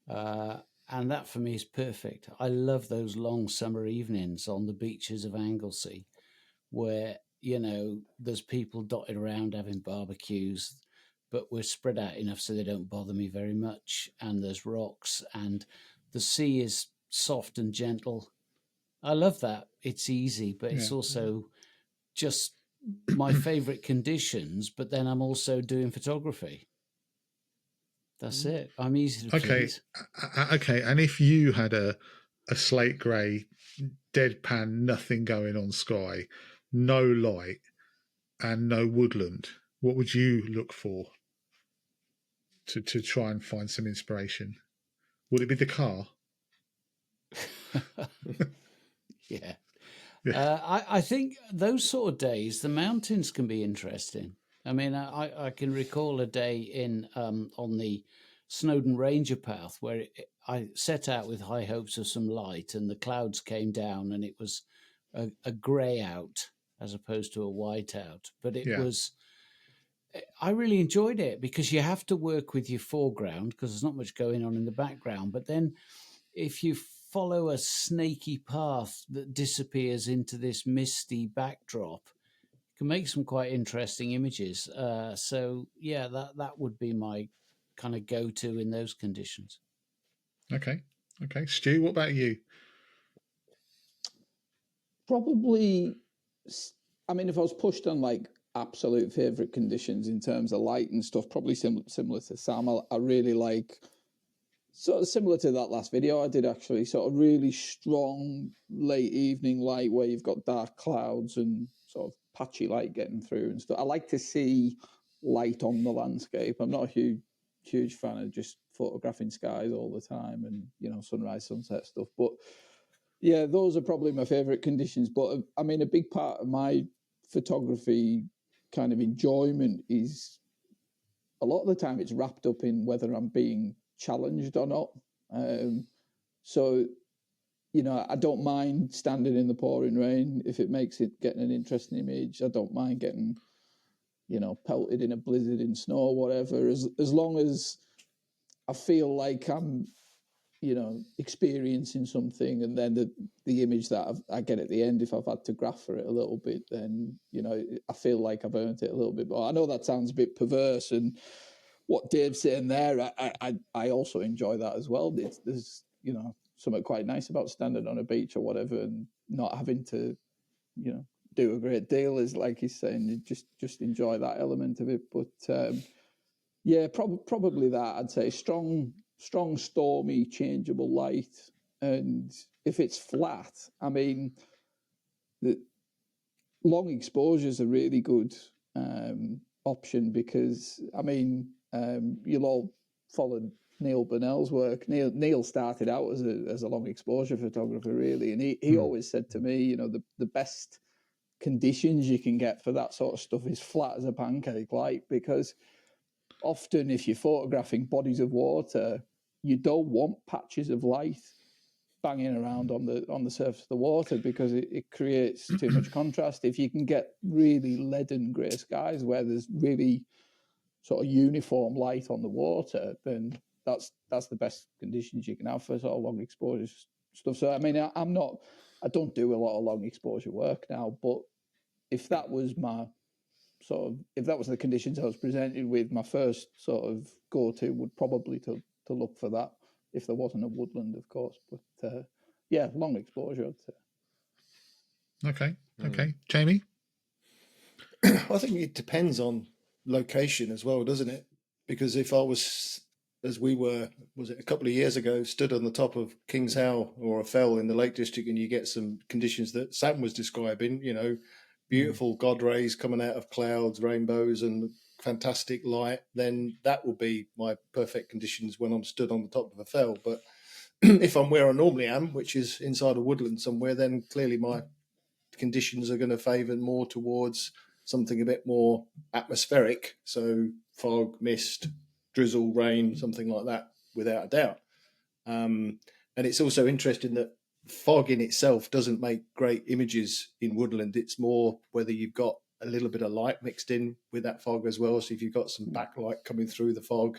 And that for me is perfect. I love those long summer evenings on the beaches of Anglesey where, there's people dotted around having barbecues, but we're spread out enough so they don't bother me very much. And there's rocks and the sea is soft and gentle. I love that. It's easy, but it's also just my favorite conditions. But then I'm also doing photography. That's it. I'm easy to please. Okay. And if you had a slate grey, deadpan, nothing going on sky, no light, and no woodland, what would you look for to try and find some inspiration? Would it be the car? Yeah. I think those sort of days, the mountains can be interesting. I mean, I can recall a day on the Snowdon Ranger path where I set out with high hopes of some light and the clouds came down and it was a grey out as opposed to a white out. But I really enjoyed it because you have to work with your foreground because there's not much going on in the background. But then if you follow a snaky path that disappears into this misty backdrop, you can make some quite interesting images. So yeah, that would be my kind of go-to in those conditions. Okay. Stu, what about you? Probably, I mean, if I was pushed on like absolute favorite conditions in terms of light and stuff, probably similar to Sam. I really like, sort of similar to that last video I did actually, sort of really strong late evening light where you've got dark clouds and sort of patchy light getting through and stuff. I like to see light on the landscape. I'm not a huge fan of just photographing skies all the time and, sunrise, sunset stuff. But yeah, those are probably my favorite conditions. But I mean, a big part of my photography kind of enjoyment is a lot of the time it's wrapped up in whether I'm being challenged or not. So you know, I don't mind standing in the pouring rain if it makes it getting an interesting image. I don't mind getting, you know, pelted in a blizzard in snow or whatever, as long as I feel like I'm, you know, experiencing something, and then the image that I get at the end, if I've had to graph for it a little bit, then, you know, I feel like I've earned it a little bit. But I know that sounds a bit perverse, and what Dave's saying there, I also enjoy that as well. There's, you know, something quite nice about standing on a beach or whatever and not having to, you know, do a great deal, is like he's saying, you just enjoy that element of it. But yeah, probably that. I'd say strong, stormy, changeable light, and if it's flat, I mean, the long exposure is a really good option, because I mean, you'll all follow Neil Burnell's work. Neil started out as a long exposure photographer, really, and he always said to me, you know, the best conditions you can get for that sort of stuff is flat as a pancake light, because often if you're photographing bodies of water, you don't want patches of light banging around on the surface of the water, because it creates too much contrast. If you can get really leaden grey skies where there's really sort of uniform light on the water, then that's the best conditions you can have for sort of long exposure stuff. So I mean, I don't do a lot of long exposure work now, but if that was the conditions I was presented with, my first sort of go-to would probably to look for that, if there wasn't a woodland, of course. But yeah, long exposure, I'd say. Okay. Jamie? I think it depends on location as well, doesn't it? Because if I was, as we were, was it a couple of years ago, stood on the top of King's Howe or a fell in the Lake District, and you get some conditions that Sam was describing, you know, beautiful God rays coming out of clouds, rainbows, and fantastic light, then that will be my perfect conditions when I'm stood on the top of a fell. But if I'm where I normally am, which is inside a woodland somewhere, then clearly my conditions are going to favour more towards something a bit more atmospheric. So fog, mist, drizzle, rain, something like that, without a doubt. And it's also interesting that fog in itself doesn't make great images in woodland. It's more whether you've got a little bit of light mixed in with that fog as well. So if you've got some backlight coming through the fog,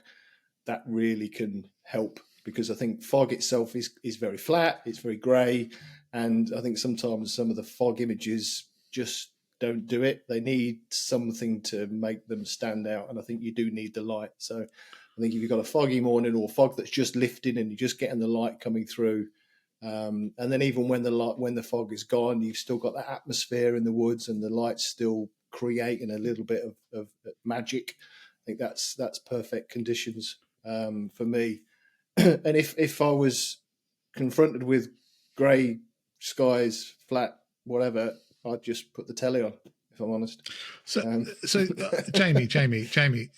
that really can help, because I think fog itself is very flat, it's very grey, and I think sometimes some of the fog images just don't do it. They need something to make them stand out, and I think you do need the light. So I think if you've got a foggy morning or fog that's just lifting and you're just getting the light coming through, and then even when the fog is gone, you've still got that atmosphere in the woods and the light's still creating a little bit of magic. I think that's perfect conditions for me. And if I was confronted with grey skies, flat, whatever, I'd just put the telly on, if I'm honest. So Jamie.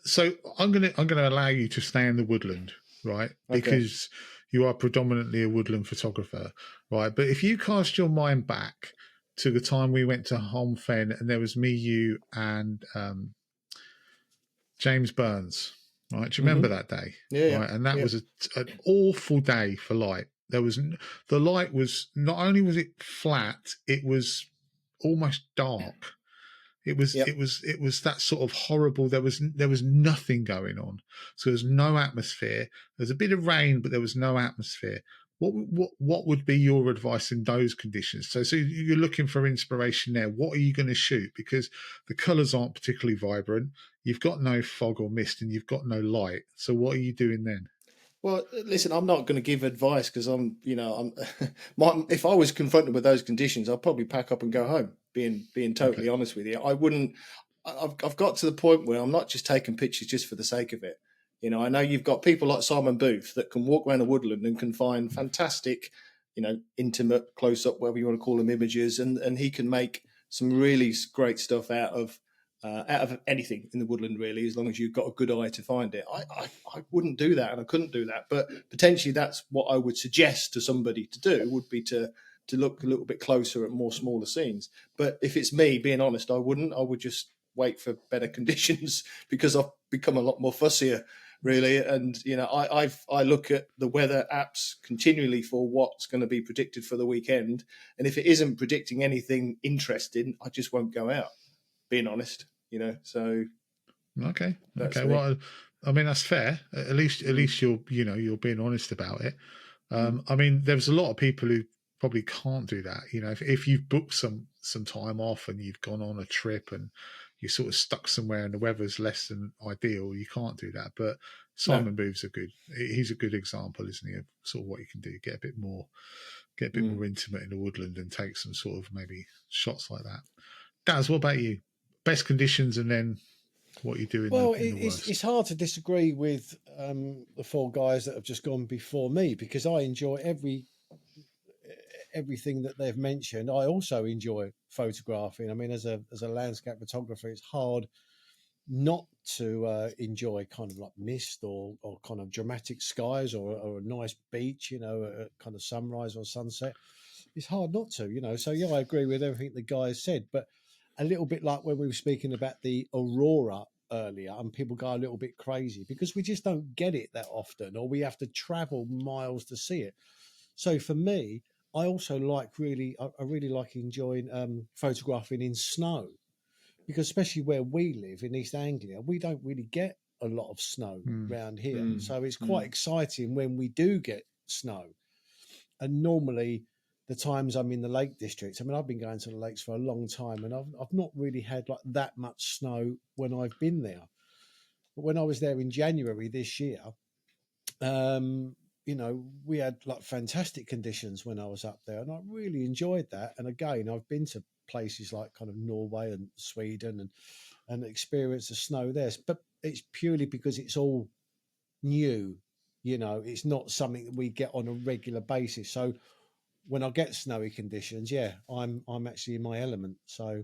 So I'm gonna allow you to stay in the woodland, right? Because you are predominantly a woodland photographer, right? But if you cast your mind back to the time we went to Holm Fen, and there was me, you, and James Burns, right? Do you remember that day? Yeah. Right? And that was an awful day for light. The light was, not only was it flat, it was almost dark. It was that sort of horrible. There was nothing going on. So there's no atmosphere. There's a bit of rain, but there was no atmosphere. What would be your advice in those conditions? So you're looking for inspiration there. What are you going to shoot? Because the colours aren't particularly vibrant. You've got no fog or mist, and you've got no light. So what are you doing then? Well, listen, I'm not going to give advice, because if I was confronted with those conditions, I'd probably pack up and go home. Being totally honest with you, I wouldn't. I've got to the point where I'm not just taking pictures just for the sake of it. You know, I know you've got people like Simon Booth that can walk around a woodland and can find fantastic, you know, intimate, close up, whatever you want to call them, images, and he can make some really great stuff out of anything in the woodland, really, as long as you've got a good eye to find it. I wouldn't do that, and I couldn't do that, but potentially that's what I would suggest to somebody to do, would be to look a little bit closer at more smaller scenes. But if it's me, being honest, I wouldn't. I would just wait for better conditions, because I've become a lot more fussier really. And I look at the weather apps continually for what's going to be predicted for the weekend, and if it isn't predicting anything interesting, I just won't go out. Being honest, So okay. Well, I mean, that's fair. At least you're being honest about it. I mean, there's a lot of people who probably can't do that. If you've booked some time off and you've gone on a trip and you're sort of stuck somewhere and the weather's less than ideal, you can't do that. But Simon Booth's he's a good example, isn't he, of sort of what you can do, get a bit more intimate in the woodland and take some sort of maybe shots like that. Daz, what about you? Best conditions and then what you do in the worst. It's hard to disagree with the four guys that have just gone before me, because I enjoy everything that they've mentioned. I also enjoy photographing. I mean, as a landscape photographer, it's hard not to enjoy kind of like mist or kind of dramatic skies or a nice beach, a kind of sunrise or sunset. It's hard not to, So yeah, I agree with everything the guys said, but a little bit like when we were speaking about the aurora earlier, and people go a little bit crazy because we just don't get it that often, or we have to travel miles to see it. So for me, I also I really like enjoying photographing in snow, because especially where we live in East Anglia, we don't really get a lot of snow around here. So it's quite exciting when we do get snow. And normally the times I'm in the Lake District, I mean, I've been going to the lakes for a long time, and I've not really had like that much snow when I've been there. But when I was there in January this year, we had like fantastic conditions when I was up there, and I really enjoyed that. And again, I've been to places like kind of Norway and Sweden and experienced the snow there, but it's purely because it's all new. It's not something that we get on a regular basis. So when I get snowy conditions, I'm actually in my element. So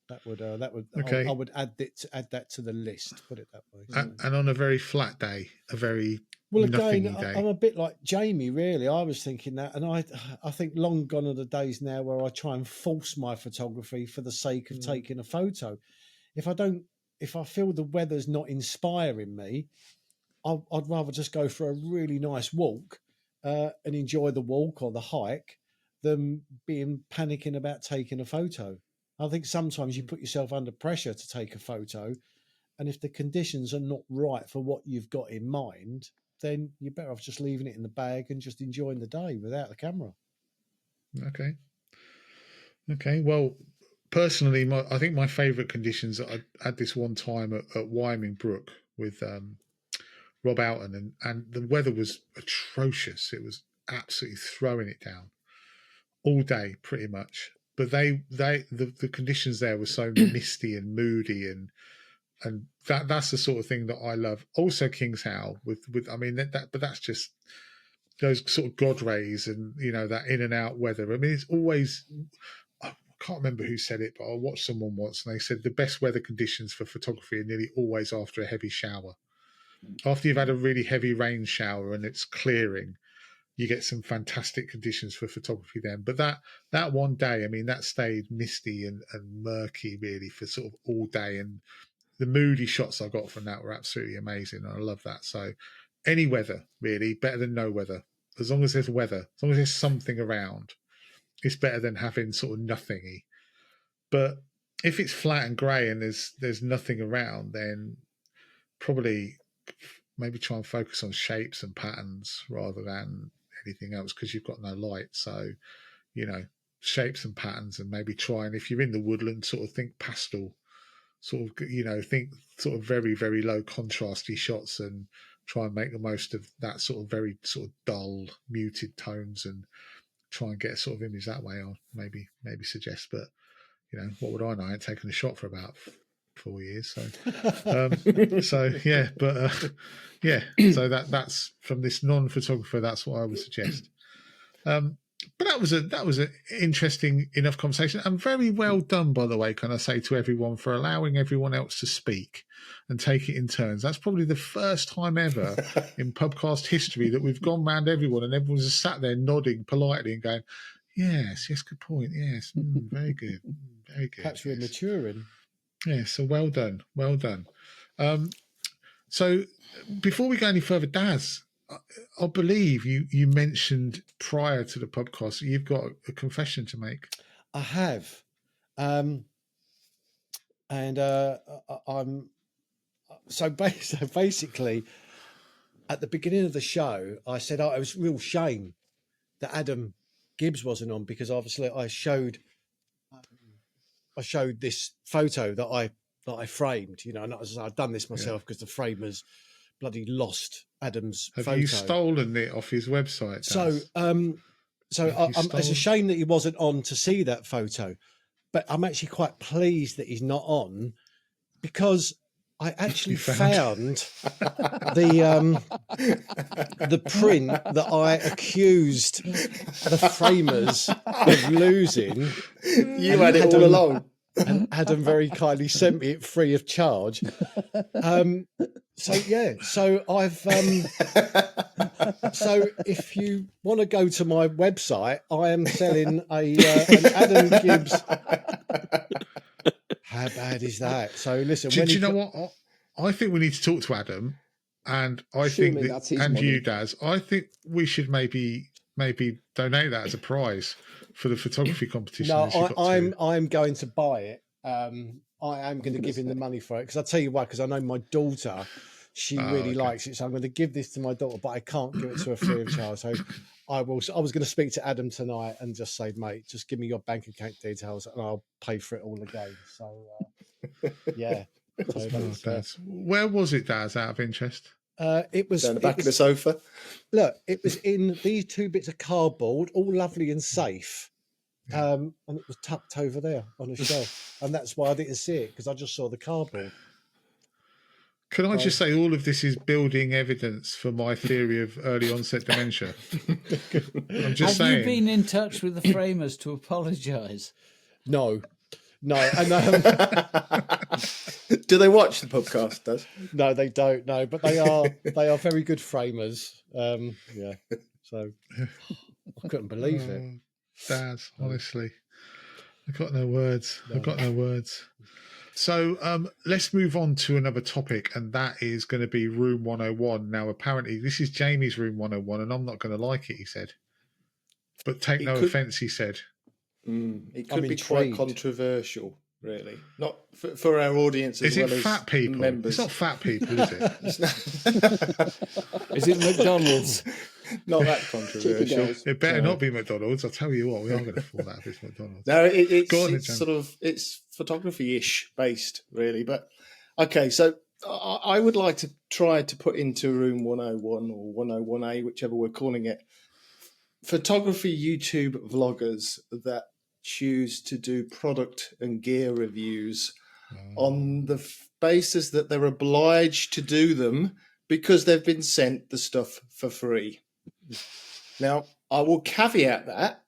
that would okay. I would add that to the list. Put it that way. And on a very flat day, day. I'm a bit like Jamie, really. I was thinking that, and I think long gone are the days now where I try and force my photography for the sake of taking a photo. If I feel the weather's not inspiring me, I'd rather just go for a really nice walk and enjoy the walk or the hike than being panicking about taking a photo. I think sometimes you put yourself under pressure to take a photo, and if the conditions are not right for what you've got in mind, then you're better off just leaving it in the bag and just enjoying the day without the camera. Okay. Well, personally, I think my favourite conditions, I had this one time at Wyoming Brook with Rob Alton, and the weather was atrocious. It was absolutely throwing it down all day, pretty much. But the conditions there were so misty and moody, and that's the sort of thing that I love. Also, King's Howe with I mean but that's just those sort of God rays and that in and out weather. I mean, it's always, I can't remember who said it, but I watched someone once and they said the best weather conditions for photography are nearly always after a heavy shower. After you've had a really heavy rain shower and it's clearing, you get some fantastic conditions for photography then. But that one day, I mean, that stayed misty and murky really for sort of all day, and the moody shots I got from that were absolutely amazing. And I love that. So any weather, really, better than no weather. As long as there's weather, as long as there's something around, it's better than having sort of nothingy. But if it's flat and grey and there's nothing around, then probably maybe try and focus on shapes and patterns rather than anything else, because you've got no light. So, shapes and patterns, and maybe try and, if you're in the woodland, sort of think pastel, sort of, think sort of very, very low contrasty shots and try and make the most of that sort of very sort of dull, muted tones and try and get a sort of image that way. I'll maybe suggest, but what would I know? I ain't taken a shot for about 4 years, so so that's from this non-photographer. That's what I would suggest. But that was an interesting enough conversation, and very well done, by the way, can I say to everyone, for allowing everyone else to speak and take it in turns. That's probably the first time ever in Pubcast history that we've gone round everyone and everyone's just sat there nodding politely and going, yes, good point, yes, very good, very good. Perhaps we're maturing. Yeah, so well done. So before we go any further, Daz, I believe you mentioned prior to the podcast you've got a confession to make. I have, and I'm so basically at the beginning of the show I said, it was a real shame that Adam Gibbs wasn't on, because obviously I showed this photo that I framed, and I've done this myself because the framers bloody lost Adam's Have photo. you stolen it off his website, Daz? It's a shame that he wasn't on to see that photo, but I'm actually quite pleased that he's not on, because I actually found the print that I accused the framers of losing. You had it all along. And Adam very kindly sent me it free of charge. So I've so if you want to go to my website, I am selling an Adam Gibbs. How bad is that? So listen, do you know what? I think we need to talk to Adam, and I think that, and money. You, Daz, I think we should maybe donate that as a prize for the photography competition. No, I'm going to buy it. I am going to give him the money for it, because I'll tell you why. Because I know my daughter, she really likes it, so I'm going to give this to my daughter, but I can't give it to her free of charge. So I was going to speak to Adam tonight and just say, mate, just give me your bank account details and I'll pay for it all again. So yeah. So where was it, Daz, out of interest? It was down the back of the sofa. Look, it was in these two bits of cardboard, all lovely and safe. And it was tucked over there on a shelf, and that's why I didn't see it, because I just saw the cardboard. Can I just say, all of this is building evidence for my theory of early onset dementia. I'm just saying. Have you been in touch with the framers to apologise? No. And, do they watch the podcast? Does? No, they don't. No, but they are very good framers. Yeah. So I couldn't believe it. Daz, honestly, I've got no words. No. I've got no words. So let's move on to another topic, and that is going to be Room 101. Now, apparently, this is Jamie's Room 101, and I'm not going to like it, he said. But take no offence, he said. It could be quite controversial, really. Not for our audience as well as fat people? Members. It's not fat people, is it? Is it McDonald's? Not that controversial. It better not be McDonald's. I'll tell you what, we are going to fall out if it's McDonald's. No, it's photography-ish based, really. But okay, so I would like to try to put into Room 101 or 101A, whichever we're calling it, photography YouTube vloggers that choose to do product and gear reviews on the basis that they're obliged to do them because they've been sent the stuff for free. Now, I will caveat that,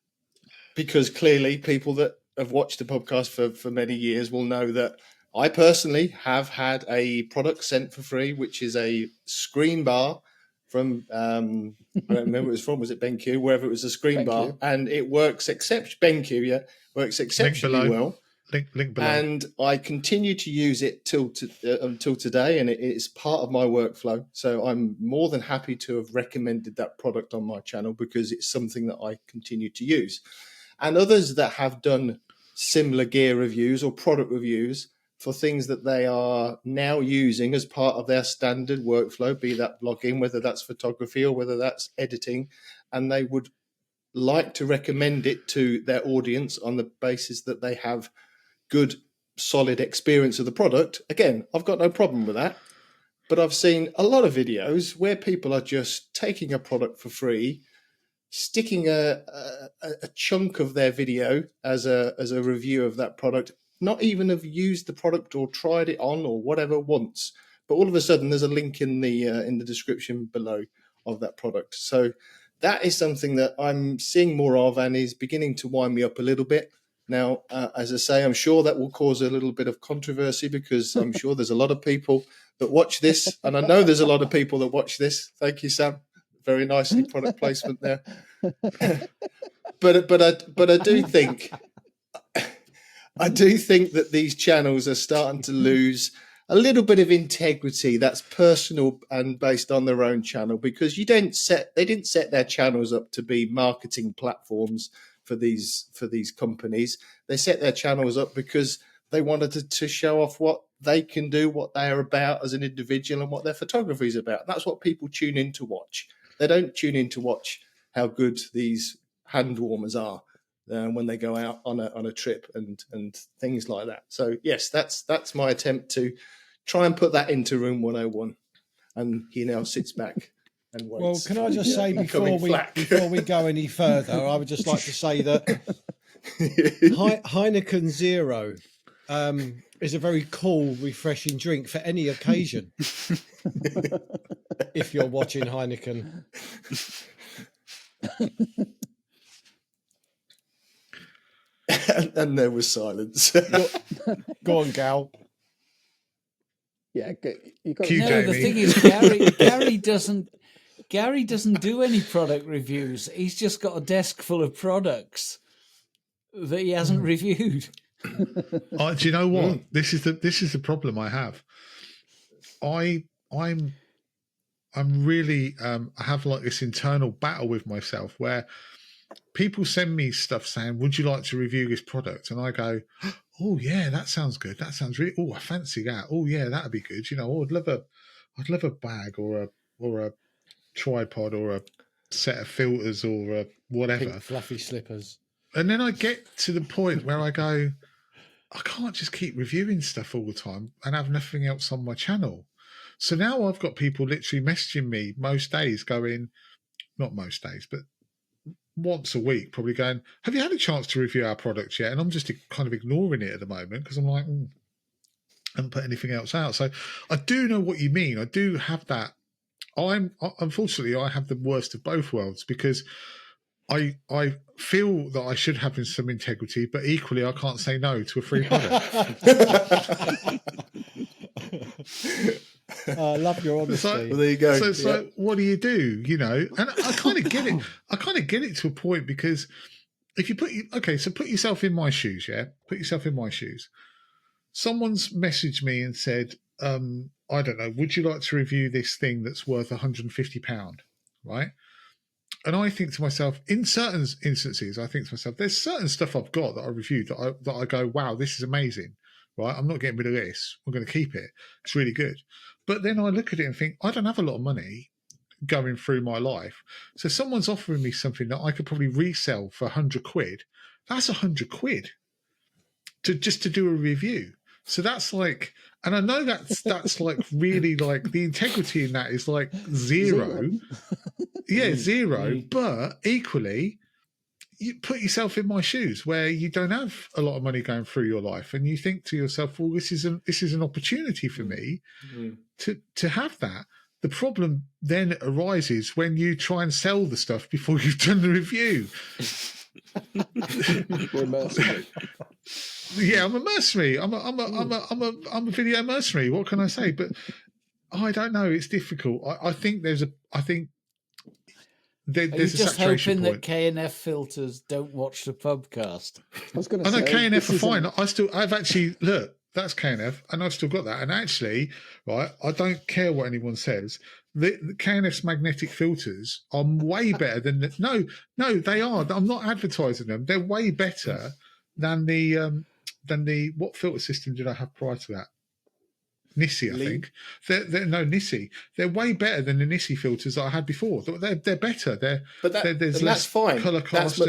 because clearly people that have watched the podcast for many years will know that I personally have had a product sent for free, which is a screen bar from, I don't remember who it was from, was it BenQ? Wherever it was, a screen bar, and it works exceptionally well. Link below. And I continue to use it until today, and it is part of my workflow. So I'm more than happy to have recommended that product on my channel, because it's something that I continue to use. And others that have done similar gear reviews or product reviews for things that they are now using as part of their standard workflow, be that blogging, whether that's photography or whether that's editing, and they would like to recommend it to their audience on the basis that they have good, solid experience of the product. Again, I've got no problem with that. But I've seen a lot of videos where people are just taking a product for free, sticking a chunk of their video as a review of that product, not even have used the product or tried it on or whatever once. But all of a sudden, there's a link in the description below of that product. So that is something that I'm seeing more of, and is beginning to wind me up a little bit. Now, as I say, I'm sure that will cause a little bit of controversy, because I'm sure there's a lot of people that watch this, and I know there's a lot of people that watch this. Thank you, Sam. Very nicely product placement there. But I do think that these channels are starting to lose a little bit of integrity that's personal and based on their own channel, because they didn't set their channels up to be marketing platforms for these companies. They set their channels up because they wanted to show off what they can do, what they are about as an individual, and what their photography is about. That's what people tune in to watch. They don't tune in to watch how good these hand warmers are when they go out on a trip and things like that. So yes, that's my attempt to try and put that into Room 101. And he now sits back and waits. Well, can I just say before we go any further, I would just like to say that Heineken Zero is a very cool, refreshing drink for any occasion. If you're watching Heineken. And there was silence. Go on, Gal. Yeah, you got. No, the thing is, Gary doesn't do any product reviews. He's just got a desk full of products that he hasn't reviewed. Do you know what? This is the problem I have. I'm really I have like this internal battle with myself where people send me stuff saying, "Would you like to review this product?" And I go, "Oh yeah, that sounds good. That sounds really. Oh, I fancy that. Oh yeah, that'd be good. You know, I'd love a bag or a tripod or a set of filters or a whatever, Pink fluffy slippers." And then I get to the point where I go, I can't just keep reviewing stuff all the time and have nothing else on my channel. So now I've got people literally messaging me most days going, not most days, but once a week, probably going, "Have you had a chance to review our products yet?" And I'm just kind of ignoring it at the moment because I'm like, I haven't put anything else out. So I do know what you mean. I do have that. Unfortunately, I have the worst of both worlds because I feel that I should have some integrity, but equally I can't say no to a free product. I love your honesty. Well, there you go. So what do? You know, and I kind of get it. I kind of get it to a point because if you put yourself in my shoes, yeah. Put yourself in my shoes. Someone's messaged me and said, I don't know, would you like to review this thing that's worth £150, right? And I think to myself, in certain instances, there's certain stuff I've got that I reviewed that I go, wow, this is amazing, right? I'm not getting rid of this. I'm going to keep it. It's really good. But then I look at it and think, I don't have a lot of money going through my life. So someone's offering me something that I could probably resell for £100. That's £100 to do a review. So that's like, and I know that's like really like the integrity in that is like zero. Yeah, zero. But equally, you put yourself in my shoes where you don't have a lot of money going through your life, and you think to yourself, well, this is an opportunity for me to have that. The problem then arises when you try and sell the stuff before you've done the review. We're mercenary. Yeah, I'm a mercenary. I'm a video mercenary. What can I say? But I don't know. It's difficult. I think there's a there's a just saturation hoping point. that K&F filters don't watch the Pubcast. I was going to I know say K&F are fine. I've actually look. That's K&F, and I've still got that. And actually, right, I don't care what anyone says. The K&F's magnetic filters are way better than the. No, they are. I'm not advertising them. They're way better than the what filter system did I have prior to that? Nissi, I think. No, Nissi. They're way better than the Nissi filters that I had before. They're better. There's less fine. Color cast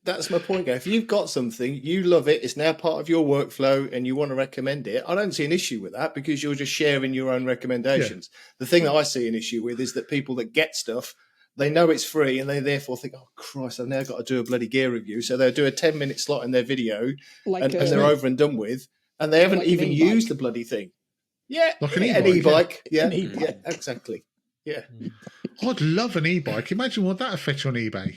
That's my point, Gav. If you've got something, you love it, it's now part of your workflow and you want to recommend it, I don't see an issue with that because you're just sharing your own recommendations. Yeah. The thing that I see an issue with is that people that get stuff, they know it's free and they therefore think, oh, Christ, I've now got to do a bloody gear review. So they'll do a 10-minute slot in their video and they're over and done with, and they haven't even used the bloody thing. Yeah, like an e-bike. Yeah, exactly. Yeah. I'd love an e-bike. Imagine what that'd fetch on eBay.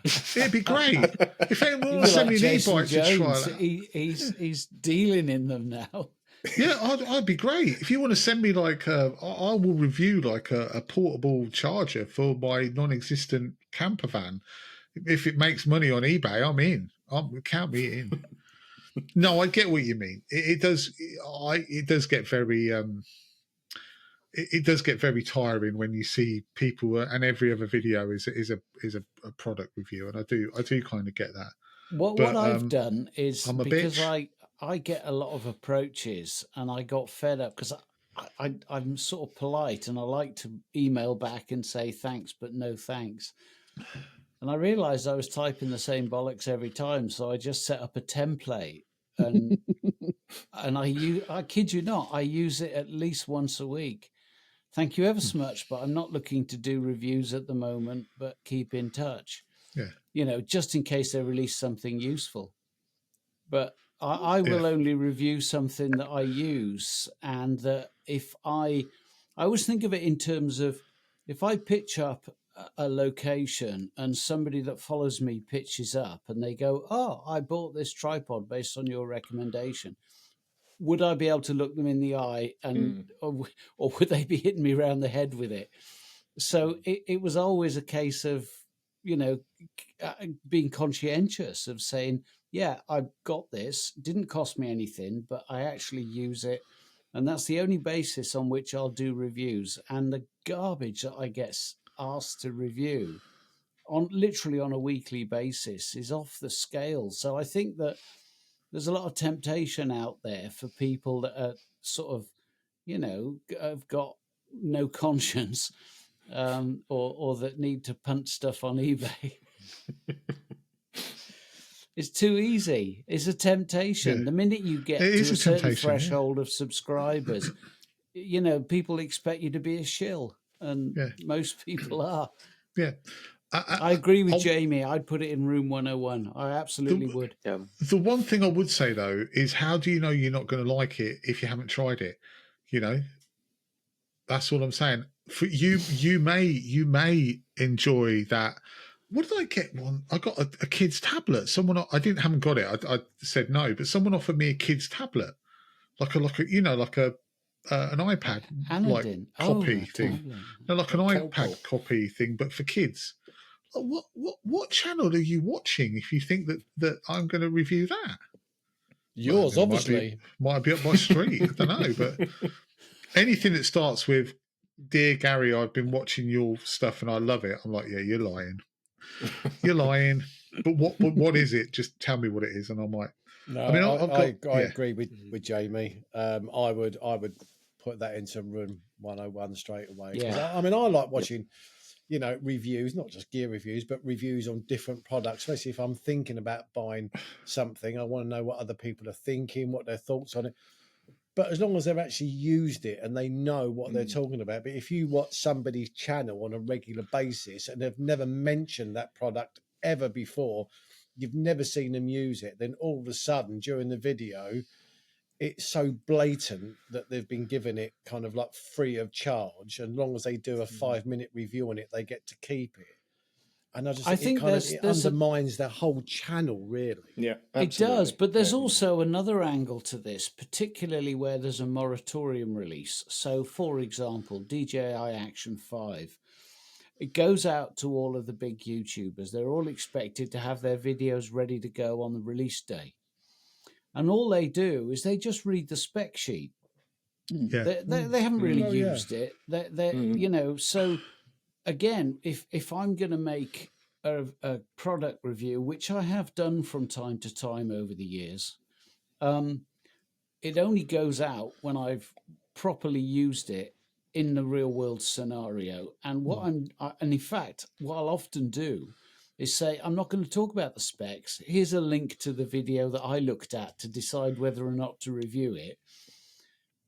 It'd be great. If anyone wants to send me an e-bike to try that. He's dealing in them now. Yeah, I'd be great. If you want to send me like I will review like a portable charger for my non-existent camper van. If it makes money on eBay, I'm in. Count me in. No, I get what you mean. It does. It does get very. It does get very tiring when you see people, and every other video is a product review, and I do kind of get that. What I've done is, I'm a because bitch. I get a lot of approaches, and I got fed up because I'm sort of polite and I like to email back and say thanks, but no thanks. And I realized I was typing the same bollocks every time, so I just set up a template, and I kid you not, I use it at least once a week. Thank you ever so much, but I'm not looking to do reviews at the moment, but keep in touch. Yeah. Just in case they release something useful. But I will only review something that I use, and that if I always think of it in terms of, if I pitch up a location and somebody that follows me pitches up and they go, "Oh, I bought this tripod based on your recommendation," would I be able to look them in the eye and or would they be hitting me around the head with it? So it was always a case of, being conscientious of saying, yeah, I've got this, didn't cost me anything, but I actually use it. And that's the only basis on which I'll do reviews. And the garbage that I get asked to review literally on a weekly basis is off the scale. So I think that there's a lot of temptation out there for people that are sort of, have got no conscience, or that need to punt stuff on eBay. It's too easy. It's a temptation. Yeah. The minute you get to a certain threshold of subscribers, people expect you to be a shill, and most people are. Yeah. I agree with Jamie. I'd put it in room 101. I absolutely would. Yeah. The one thing I would say, though, is how do you know you're not going to like it if you haven't tried it? That's all I'm saying. For you may enjoy that. What did I get? One, I got a kid's tablet. Haven't got it. I said no, but someone offered me a kid's tablet, like an iPad copy thing. No, like an iPad copy thing, but for kids. What channel are you watching if you think that I'm going to review that? Yours, obviously. Might be up my street. I don't know, but anything that starts with "Dear Gary, I've been watching your stuff and I love it," I'm like, yeah, you're lying. You're lying. But what is it? Just tell me what it is, and I might. No, I agree with Jamie. I would put that into room 101 straight away. Yeah. I like watching, reviews, not just gear reviews, but reviews on different products. Especially if I'm thinking about buying something, I want to know what other people are thinking, what their thoughts on it. But as long as they've actually used it and they know what they're talking about. But if you watch somebody's channel on a regular basis and they've never mentioned that product ever before, you've never seen them use it, then all of a sudden during the video, it's so blatant that they've been given it kind of like free of charge. And as long as they do a 5-minute review on it, they get to keep it. And I think it undermines their whole channel, really. Yeah, absolutely. It does. But there's also another angle to this, particularly where there's a moratorium release. So, for example, DJI Action 5. It goes out to all of the big YouTubers. They're all expected to have their videos ready to go on the release day. And all they do is they just read the spec sheet. Yeah. They haven't really used it. So again, if I'm going to make a product review, which I have done from time to time over the years, it only goes out when I've properly used it in the real world scenario. And and in fact, what I'll often do is say, I'm not going to talk about the specs. Here's a link to the video that I looked at to decide whether or not to review it.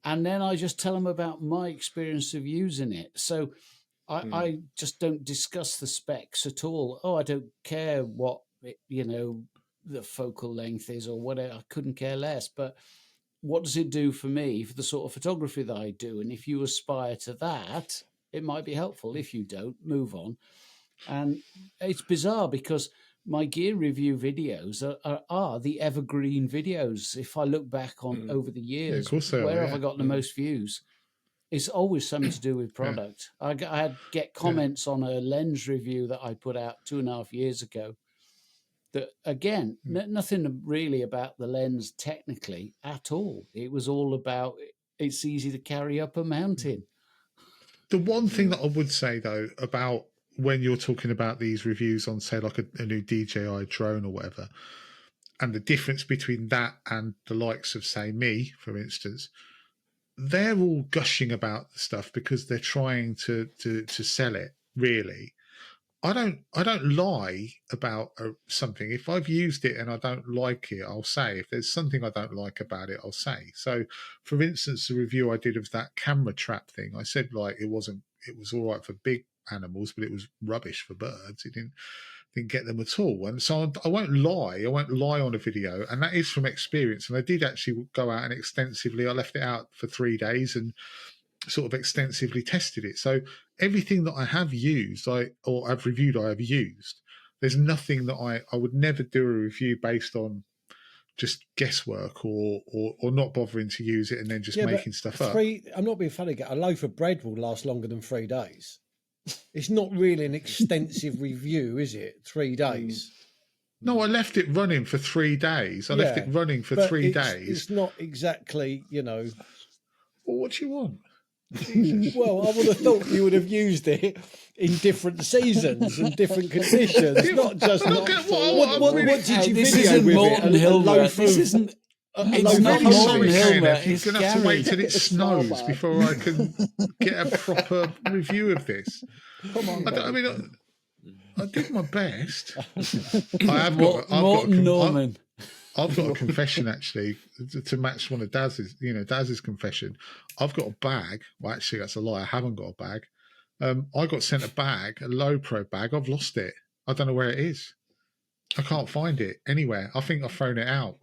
And then I just tell them about my experience of using it. So I just don't discuss the specs at all. Oh, I don't care what, the focal length is or whatever. I couldn't care less. But what does it do for me, for the sort of photography that I do? And if you aspire to that, it might be helpful. If you don't, move on. And it's bizarre because my gear review videos are the evergreen videos. If I look back on over the years, where have I got the most views? It's always something to do with product. I get comments on a lens review that I put out 2.5 years ago that, again, nothing really about the lens technically at all. It was all about it's easy to carry up a mountain. The one thing that I would say, though, about when you're talking about these reviews on, say, like a new DJI drone or whatever, and the difference between that and the likes of, say, me, for instance, they're all gushing about the stuff because they're trying to sell it, really. I don't lie about something. If I've used it and I don't like it, I'll say. If there's something I don't like about it, I'll say. So, for instance, the review I did of that camera trap thing, I said like it was all right for big animals, but it was rubbish for birds. It didn't get them at all. And so I won't lie. I won't lie on a video, and that is from experience. And I did actually go out and extensively. I left it out for 3 days and sort of extensively tested it. So everything that I have used, or I've reviewed, I have used. There's nothing that I would never do a review based on just guesswork or not bothering to use it and then just making stuff up. I'm not being funny. A loaf of bread will last longer than 3 days. It's not really an extensive review, is it? 3 days. No, I left it running for 3 days. I left it running for 3 days. It's not exactly, Well, what do you want? Well, I would have thought you would have used it in different seasons and different conditions, not just. What did you video with Morton it? Hilmer. This isn't. It's not Morton Hilmer. You're going to have to wait till it snows before I can get a proper review of this. Come on. I did my best. Morton Norman. I've got a confession actually to match one of Daz's confession. I've got a bag. Well, actually, that's a lie. I haven't got a bag. I got sent a bag, a low pro bag. I've lost it. I don't know where it is. I can't find it anywhere. I think I've thrown it out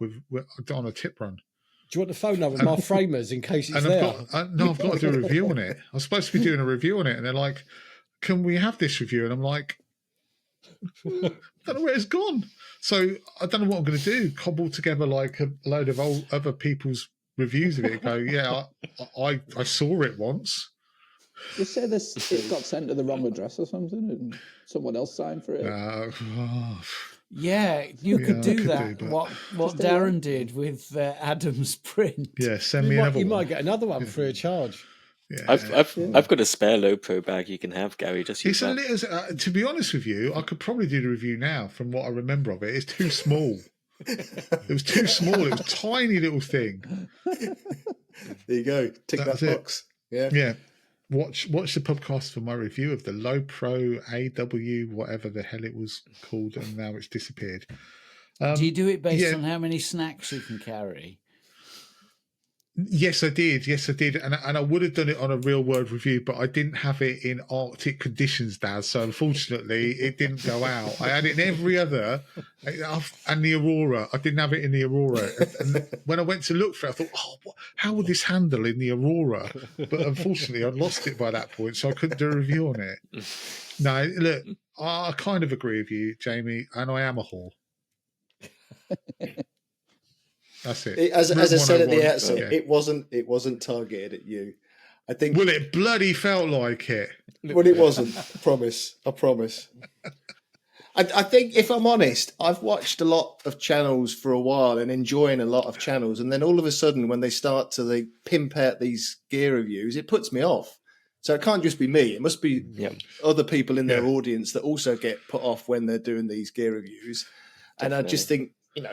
on a tip run. Do you want the phone number of my framers in case it's there? I've got to do a review on it. I was supposed to be doing a review on it, and they're like, "Can we have this review?" And I'm like, I don't know where it's gone. So I don't know what I'm going to do. Cobble together like a load of other people's reviews of it. And go, yeah, I saw it once. Just say it got sent to the wrong address or something, and someone else signed for it. Yeah, you could do that. What Darren did with Adam's print. Yeah, send me another one. You might get another one free of charge. Yeah. I've got a spare low pro bag you can have, Gary. Just use that. To be honest with you, I could probably do the review now from what I remember of it. It's too small. It was too small. It was a tiny little thing. There you go. Tick that box. Yeah. Yeah. Watch the Pubcast for my review of the Low Pro AW, whatever the hell it was called, and now it's disappeared. Do you do it based on how many snacks you can carry? Yes, I did. And I would have done it on a real world review, but I didn't have it in Arctic conditions, Daz. So unfortunately, it didn't go out. I had it in every other, and the Aurora. I didn't have it in the Aurora. And when I went to look for it, I thought, how would this handle in the Aurora? But unfortunately, I'd lost it by that point, so I couldn't do a review on it. No, look, I kind of agree with you, Jamie, and I am a whore. That's it. As I said at the outset, it wasn't targeted at you. I think. Well, it bloody felt like it. Well, it wasn't. I promise. I think, if I'm honest, I've watched a lot of channels for a while and enjoying a lot of channels, and then all of a sudden, when they start to pimp out these gear reviews, it puts me off. So it can't just be me. It must be other people in their audience that also get put off when they're doing these gear reviews. Definitely. And I just think,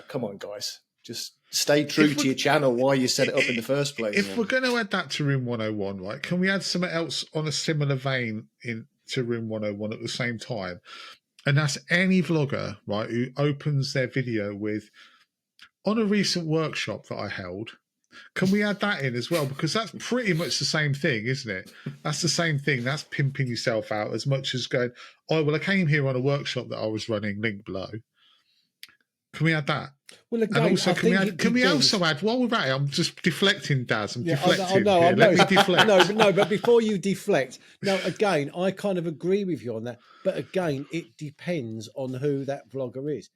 come on, guys, just stay true to your channel while you set it up in the first place. If we're going to add that to Room 101, right, can we add something else on a similar vein to Room 101 at the same time? And that's any vlogger, right, who opens their video with, on a recent workshop that I held. Can we add that in as well? Because that's pretty much the same thing, isn't it? That's the same thing. That's pimping yourself out as much as going, oh, well, I came here on a workshop that I was running, link below. Can we add that? Well, again, and also, can we also add, while we're at it, I'm just deflecting, Daz. I'm deflecting. Let me deflect. No, but before you deflect, now, again, I kind of agree with you on that. But again, it depends on who that vlogger is.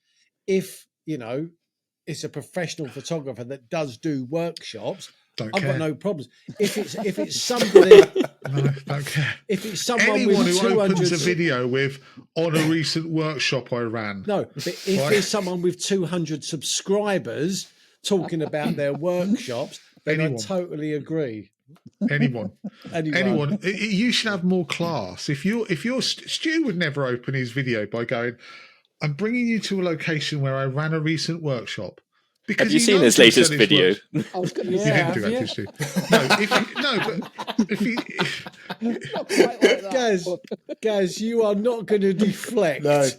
If, it's a professional photographer that does do workshops, I've got no problems. If it's somebody No, don't care. If it's someone Anyone with who 200 opens a video with on a recent workshop I ran. No, but if there's someone with 200 subscribers talking about their workshops, then I totally agree. Anyone. You should have more class. If Stu would never open his video by going, "I'm bringing you to a location where I ran a recent workshop." Because have you seen his latest video? I was going to You say, didn't do that, did you? But if you, not quite like that. Gaz, you are not going to deflect. No.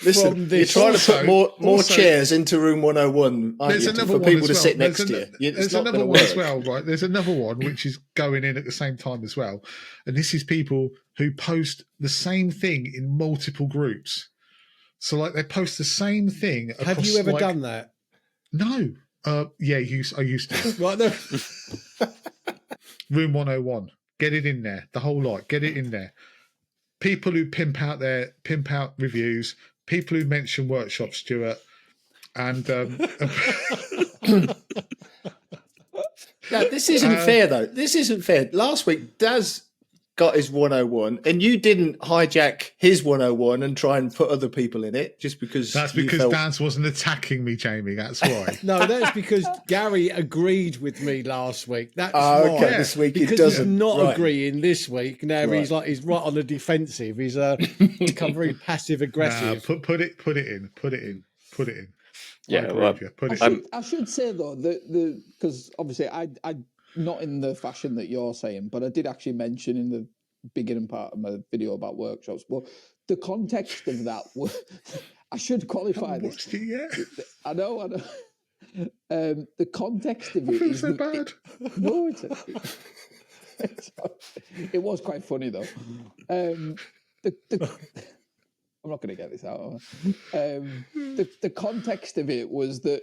Listen, from you're this. trying to put more chairs into room 101, aren't there's you, another for one people as to well. sit next to you. There's another one as well, right? There's another one which is going in at the same time as well. And this is people who post the same thing in multiple groups. So, like, they post the same thing across, Have you ever done that? No. Yeah, I used to. Right there. Room 101. Get it in there. The whole lot. Get it in there. People who pimp out reviews. People who mention workshop, Stuart. And Now, this isn't fair, though. This isn't fair. Last week, Daz got his 101, and you didn't hijack his 101 and try and put other people in it just because. That's because Daz wasn't attacking me, Jamie. That's why. No, that's because Gary agreed with me last week. That's why. Okay, this week because it doesn't. he's not Right. agreeing this week. Now he's right on the defensive. He's become very passive aggressive. Put it in. Yeah, Put it in. I should say though because obviously I not in the fashion that you're saying, but I did actually mention in the beginning part of my video about workshops. But the context of that, I should qualify this. Watched it yet? I know. The context of it is so bad. No, it was quite funny though. I'm not going to get this out. The context of it was that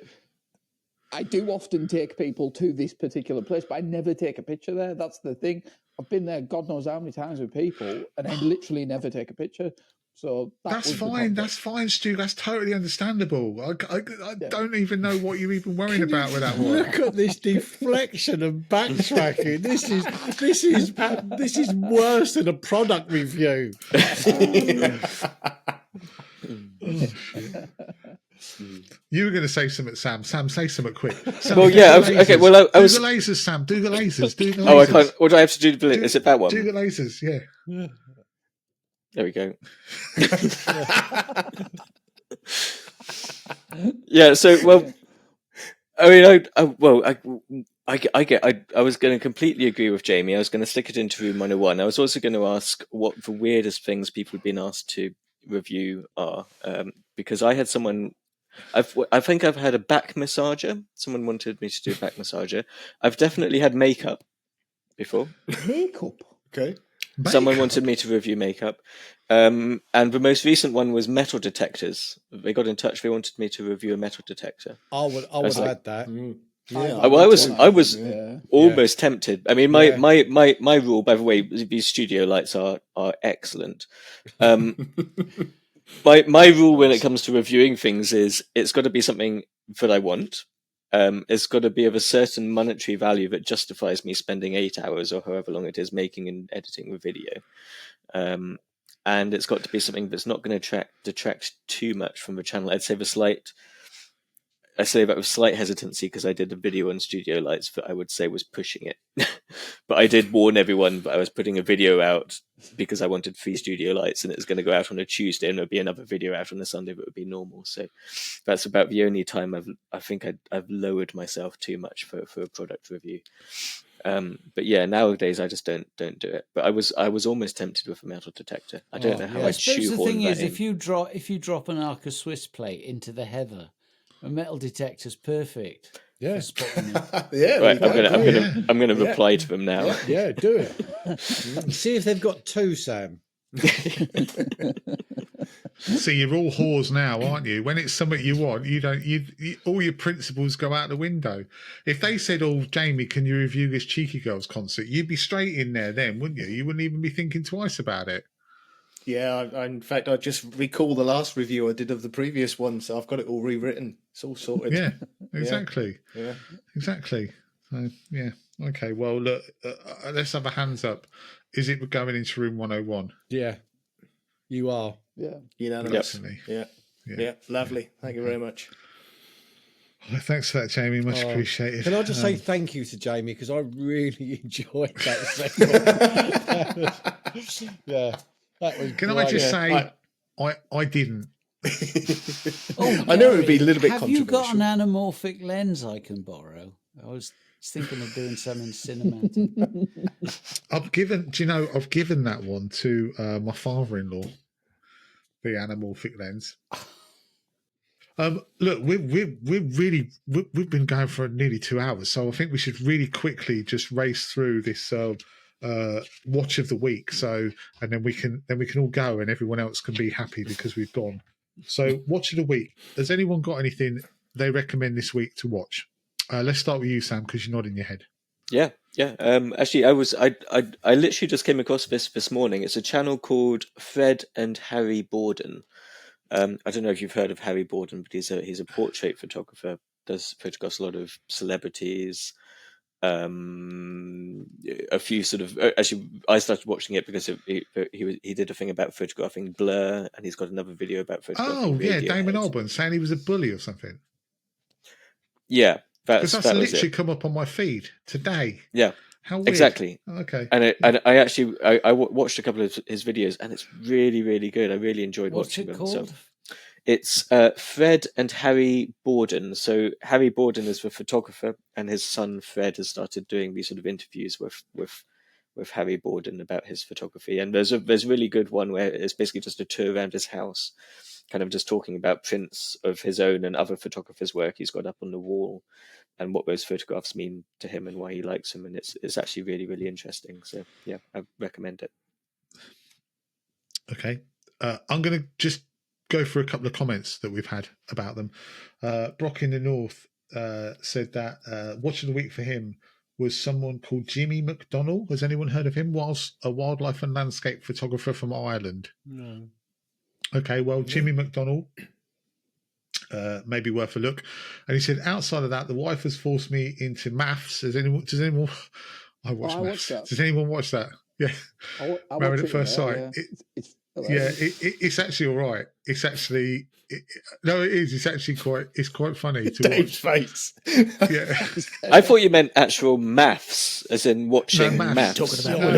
I do often take people to this particular place, but I never take a picture there. That's the thing. I've been there God knows how many times with people, and I literally never take a picture. So that's fine. That's fine, Stu. That's totally understandable. I don't even know what you're even worrying about with that one. Look at this deflection and backtracking. This is worse than a product review. You were going to say something, Sam. Sam, say something quick. Sam, well, yeah. Okay. Well, I was. Do the lasers, Sam. Do the lasers. Do the lasers. Oh, I can't. What do I have to do? Is it that one? Do the lasers. Yeah. There we go. Yeah. So, well, I mean, I was going to completely agree with Jamie. I was going to stick it into room 101. I was also going to ask what the weirdest things people have been asked to review are, because I had someone. I think I've had a back massager. Someone wanted me to do a back massager. I've definitely had makeup before. Makeup. Okay. Someone wanted me to review makeup. And the most recent one was metal detectors. They got in touch. They wanted me to review a metal detector. I would have had that. Yeah, I was almost tempted. I mean, my rule, by the way, these studio lights are excellent. My rule when it comes to reviewing things is it's got to be something that I want. It's got to be of a certain monetary value that justifies me spending 8 hours or however long it is making and editing the video. And it's got to be something that's not going to detract too much from the channel. I say that with slight hesitancy because I did a video on studio lights that I would say was pushing it. But I did warn everyone that I was putting a video out because I wanted free studio lights and it was going to go out on a Tuesday and there'd be another video out on a Sunday that would be normal. So that's about the only time I've lowered myself too much for a product review. But yeah, nowadays I just don't do it. But I was almost tempted with a metal detector. I don't know how I'd shoehorn the thing that is, in. if you drop an Arca Swiss plate into the heather, a metal detector's perfect. Yeah. For spotting it. Yeah. Right, I'm gonna reply to them now. Yeah, do it. See if they've got two, Sam. See, you're all whores now, aren't you? When it's something you want, you don't. You all your principles go out the window. If they said, "Oh, Jamie, can you review this Cheeky Girls concert?" You'd be straight in there, then, wouldn't you? You wouldn't even be thinking twice about it. Yeah, in fact, I just recall the last review I did of the previous one, so I've got it all rewritten. It's all sorted. Yeah, exactly. Yeah. Exactly. So yeah, okay. Well, look, let's have a hands up. Is it going into room 101? Yeah, you are. Yeah, unanimous. Definitely. Yeah, lovely. Thank you very much. Well, thanks for that, Jamie. Much appreciated. Can I just say thank you to Jamie, because I really enjoyed that segment. Yeah, that was. Can great. I just say, I didn't. I know it would be a little bit Have you got an controversial. anamorphic lens I can borrow? I was thinking of doing some in cinematic. I've given that one to my father-in-law, the anamorphic lens. Look, we've been going for nearly 2 hours, so I think we should really quickly just race through this watch of the week. So, and then we can all go, and everyone else can be happy because we've gone. So, watch of the week. Has anyone got anything they recommend this week to watch? Let's start with you, Sam, because you're nodding your head. Yeah. Actually, I literally just came across this morning. It's a channel called Fred and Harry Borden. I don't know if you've heard of Harry Borden, but he's a portrait photographer. Does photographs a lot of celebrities. A few sort of actually, I started watching it because he did a thing about photographing Blur, and he's got another video about photographing. Oh yeah, Damon Albarn saying he was a bully or something. Yeah, because that's literally come up on my feed today. Yeah, how weird. Exactly. Okay, and I actually watched a couple of his videos, and it's really, really good. I really enjoyed watching them. What's it called? So it's Fred and Harry Borden. So Harry Borden is the photographer, and his son Fred has started doing these sort of interviews with Harry Borden about his photography. And there's a really good one where it's basically just a tour around his house, kind of just talking about prints of his own and other photographers' work he's got up on the wall, and what those photographs mean to him and why he likes them. And it's actually really, really interesting. So yeah, I recommend it. Okay, I'm going to just go through a couple of comments that we've had about them. Brock in the North said that watch of the week for him was someone called Jimmy McDonnell. Has anyone heard of him? Was a wildlife and landscape photographer from Ireland. No. Okay, well, Jimmy McDonnell, maybe worth a look. And he said, outside of that, the wife has forced me into maths. Does anyone? I watch maths. Does anyone watch that? Yeah, Married at First Sight. It's actually all right. It's actually no, it is. It's actually quite funny to Dave's watch. face. Yeah, I thought you meant actual maths, as in watching maths. Talking about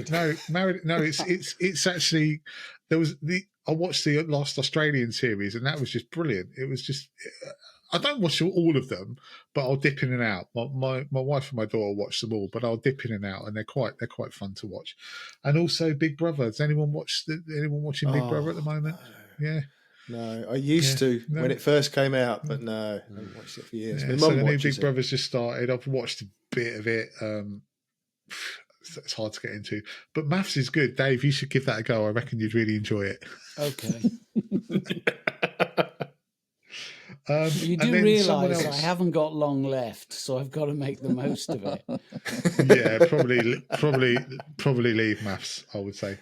no, Married. No, it's actually there was I watched the last Australian series, and that was just brilliant. It was just. I don't watch all of them, but I'll dip in and out. My wife and my daughter watch them all, but I'll dip in and out, and they're quite fun to watch. And also Big Brother. Does anyone watching Big Brother at the moment? Yeah. No, I used to when it first came out, but no, I haven't watched it for years. Yeah, so the new Big Brother's just started. I've watched a bit of it. It's hard to get into, but maths is good. Dave, you should give that a go. I reckon you'd really enjoy it. Okay. You do realise I haven't got long left, so I've got to make the most of it. Yeah, probably leave maths, I would say.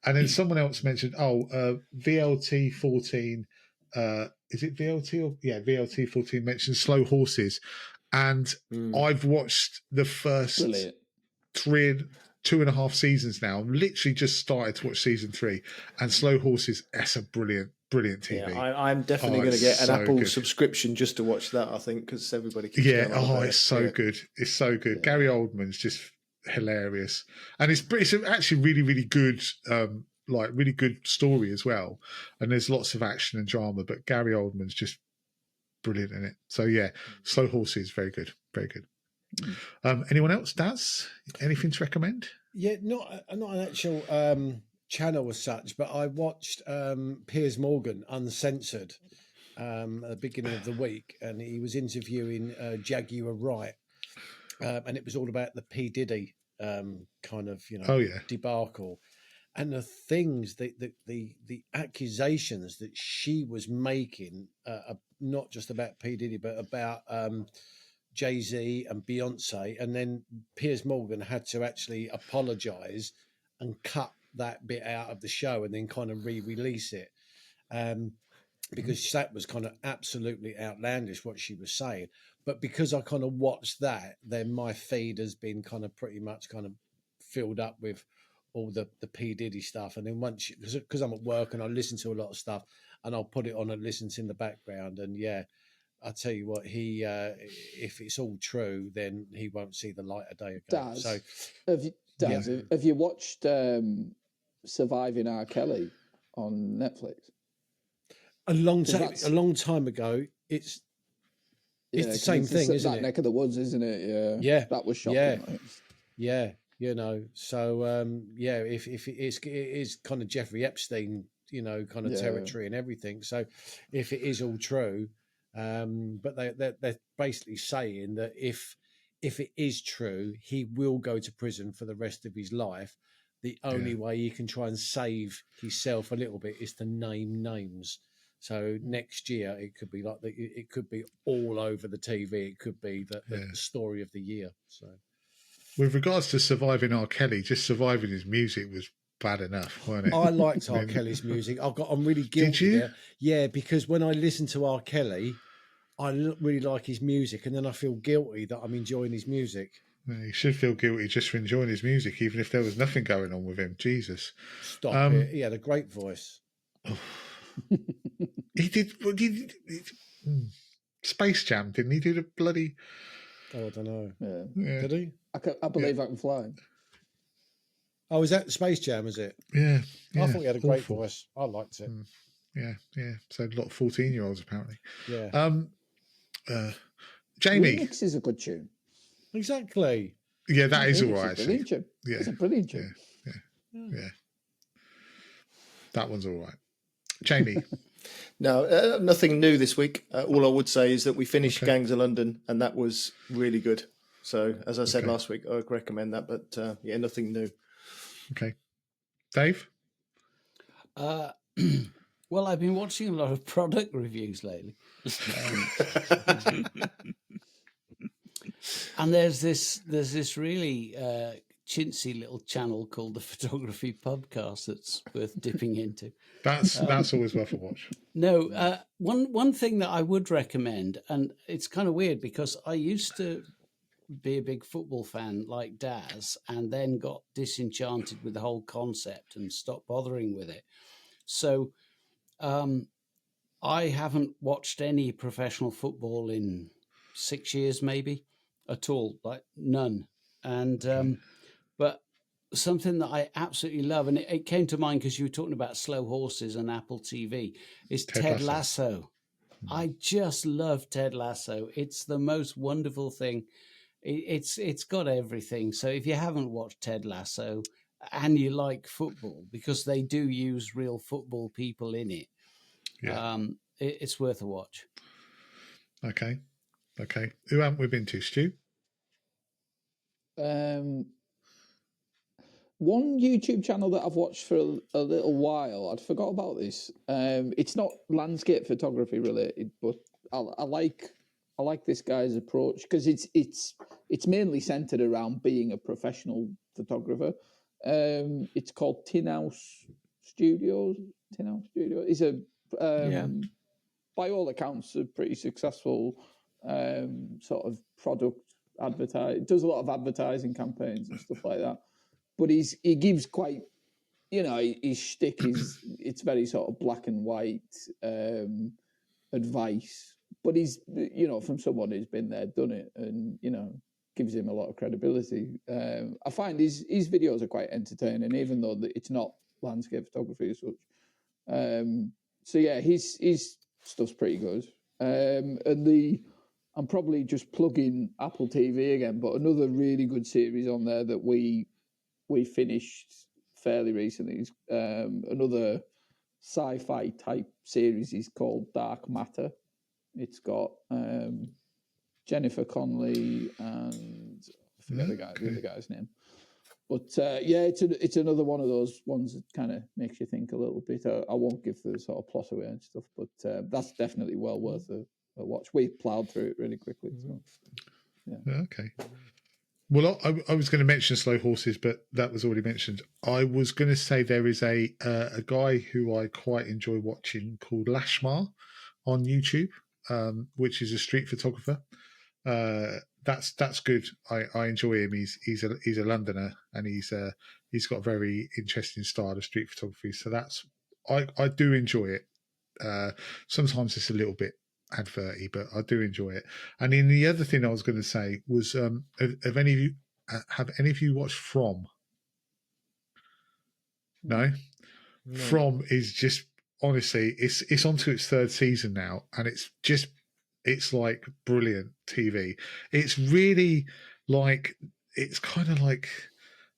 And then someone else mentioned, VLT 14. Is it VLT or VLT 14 mentioned Slow Horses, and I've watched the first 2.5 seasons now. I'm literally just started to watch season 3, and Slow Horses. That's a brilliant TV. Yeah, I'm definitely going to get an Apple subscription just to watch that. I think because everybody keeps going on about it's so good. It's so good. Yeah. Gary Oldman's just hilarious, and it's actually really, really good. Really good story as well. And there's lots of action and drama, but Gary Oldman's just brilliant in it. So yeah, Slow Horses, very good, very good. Anyone else? Daz, anything to recommend? Yeah, not an actual channel as such, but I watched Piers Morgan Uncensored at the beginning of the week, and he was interviewing Jaguar Wright, and it was all about the P. Diddy kind of debacle, and the things the accusations that she was making, not just about P. Diddy, but about Jay-Z and Beyonce, and then Piers Morgan had to actually apologise and cut that bit out of the show and then kind of re-release it. because that was kind of absolutely outlandish what she was saying. But because I kind of watched that, then my feed has been kind of pretty much kind of filled up with all the P. Diddy stuff. And then once, because I'm at work and I listen to a lot of stuff, and I'll put it on and listen to in the background. And yeah, I tell you what, he if it's all true, then he won't see the light of day again. Daz, So, have you watched Surviving R. Kelly on Netflix? A long time ago. It's the same thing, isn't it? That neck of the woods, isn't it? Yeah. That was shocking. Yeah. You know, so if it is kind of Jeffrey Epstein, you know, kind of territory and everything. So if it is all true, but they're basically saying that if it is true, he will go to prison for the rest of his life. The only way he can try and save himself a little bit is to name names. So next year it could be like it could be all over the TV. It could be the story of the year. So. With regards to surviving R. Kelly, just surviving his music was bad enough, wasn't it? I liked R. Kelly's music. I'm really guilty. Did you? There. Yeah, because when I listen to R. Kelly, I really like his music, and then I feel guilty that I'm enjoying his music. Yeah, you should feel guilty just for enjoying his music, even if there was nothing going on with him. Jesus. Stop it. He had a great voice. He did Space Jam, didn't he? Do the bloody... Oh, I don't know. Yeah. Did he? I believe I can fly. Oh, is that Space Jam, is it? Yeah. I thought he had a great voice. I liked it. Yeah. So a lot of 14-year-olds, apparently. Yeah. Jamie. Remix is a good tune. Exactly. Yeah, that is all right, actually. Yeah. It's a brilliant tune. Yeah. That one's all right. Jamie. No, nothing new this week. All I would say is that we finished Gangs of London, and that was really good. So, as I said last week, I would recommend that. But nothing new. Okay, Dave. Well, I've been watching a lot of product reviews lately, and there's this really chintzy little channel called the Photography Pubcast that's worth dipping into. That's always worth a watch. No, one thing that I would recommend, and it's kind of weird because I used to be a big football fan like Daz, and then got disenchanted with the whole concept and stopped bothering with it. So I haven't watched any professional football in 6 years, maybe at all, like none. And but something that I absolutely love, and it came to mind because you were talking about slow horses and Apple TV, is Ted Lasso. I just love Ted Lasso. It's the most wonderful thing. It's got everything. So if you haven't watched Ted Lasso and you like football, because they do use real football people in it, it's worth a watch. Okay. Who haven't we been to, Stu? One YouTube channel that I've watched for a little while, I'd forgot about this. It's not landscape photography related, but I like this guy's approach because it's mainly centered around being a professional photographer. It's called Tin House Studio. He's by all accounts, a pretty successful sort of product advertise. Does a lot of advertising campaigns and stuff like that. But he gives quite, his shtick is it's very sort of black and white advice. But he's, from someone who's been there, done it, and gives him a lot of credibility. I find his videos are quite entertaining, even though it's not landscape photography as such. So yeah, his stuff's pretty good. And I'm probably just plugging Apple TV again, but another really good series on there that we finished fairly recently is another sci-fi type series is called Dark Matter. It's got Jennifer Connelly and I forget the other guy's name. But it's another one of those ones that kind of makes you think a little bit. I won't give the sort of plot away and stuff, but that's definitely well worth a watch. We ploughed through it really quickly. So, yeah. Okay. Well, I was going to mention slow horses, but that was already mentioned. I was going to say there is a guy who I quite enjoy watching called Lashmar. on YouTube, which is a street photographer. That's good. I enjoy him. He's a Londoner, and he's got a very interesting style of street photography. So I do enjoy it. Sometimes it's a little bit adverty, but I do enjoy it. And then the other thing I was going to say was, have any of you watched From? No? From is just, honestly, it's onto its third season now, and it's like brilliant TV. It's really like, it's kind of like,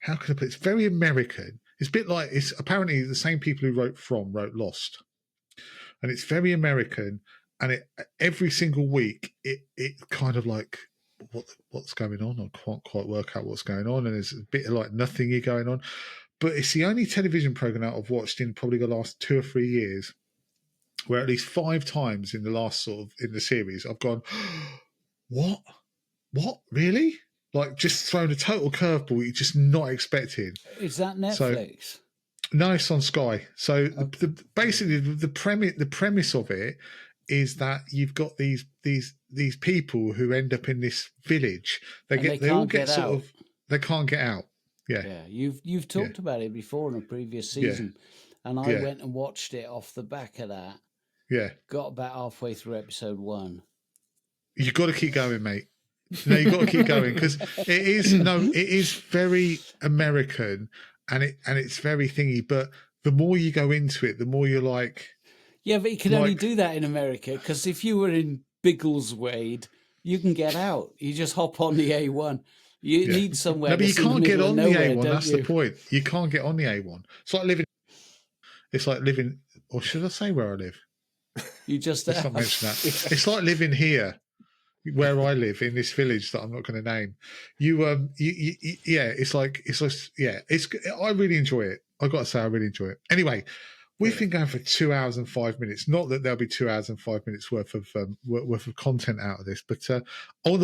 how can I put it? It's very American. It's a bit like, it's apparently the same people who wrote Lost. And it's very American, and every single week it kind of like, what's going on? I can't quite work out what's going on, and there's a bit of like nothingy going on. But it's the only television program that I've watched in probably the last 2 or 3 years where at least 5 times in the last in the series I've gone, what really? Like, just thrown a total curveball you're just not expecting. Is that Netflix? No, it's on Sky. So basically the premise of it is that you've got these people who end up in this village. They all get out. They can't get out. Yeah. You've talked about it before in a previous season, and I went and watched it off the back of that. Yeah. Got about halfway through episode 1. You've got to keep going, mate. No, you've got to keep going, because it is very American. And it's very thingy, but the more you go into it, the more you're like... Yeah, but you can only do that in America, because if you were in Biggleswade, you can get out. You just hop on the A1. You need somewhere. No, but you can't get on the A1. That's the point. You can't get on the A1. It's like living... Or should I say where I live? You just... Let's not mention that. It's like living here, where I live, in this village that I'm not going to name. I really enjoy it. I've got to say, I really enjoy it. Anyway, we've been going for 2 hours and 5 minutes. Not that there'll be 2 hours and 5 minutes worth of content out of this, but the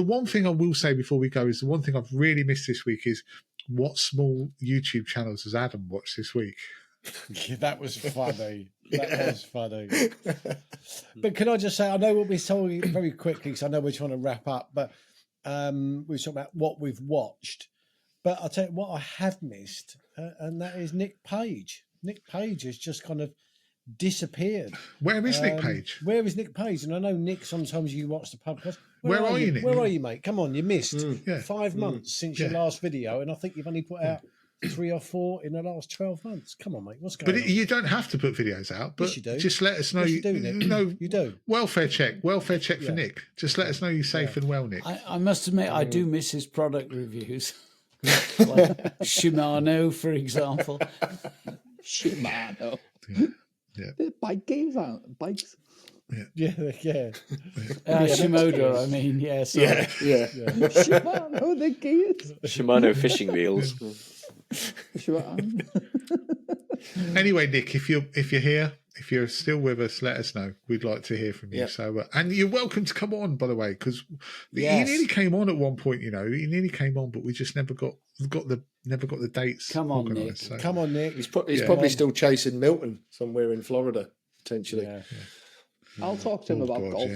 one thing I will say before we go is the one thing I've really missed this week is, what small YouTube channels has Adam watched this week? Yeah, that was funny. That was funny. But can I just say, I know what we're talking very quickly, because I know we're trying to wrap up, but we're talking about what we've watched. But I'll tell you what I have missed, and that is Nick Page. Nick Page has just kind of disappeared. Where is Nick Page? Where is Nick Page? And I know, Nick, sometimes you watch the podcast. Where are you, Nick? Where are you, mate? Come on, you missed 5 months since your last video, and I think you've only put out 3 or 4 in the last 12 months. Come on, mate. What's going on? But you don't have to put videos out. But yes, you do. Just let us know. Yes, you do, Nick. You do. Welfare check for Nick. Just let us know you're safe and well, Nick. I must admit, I do miss his product reviews. Like Shimano, for example. Shimano. Yeah. The bike games, bikes. Yeah. Shimoda, I mean, yeah. Sorry. Yeah. Shimano, the gears. Shimano fishing reels. Anyway, Nick, if you're here, if you're still with us, let us know. We'd like to hear from you. Yep. So, and you're welcome to come on, by the way, because he nearly came on at one point. He nearly came on, but we just never got the dates. Come on, Nick. So. Come on, Nick. He's probably still chasing Milton somewhere in Florida, potentially. Yeah. I'll talk to him about golf.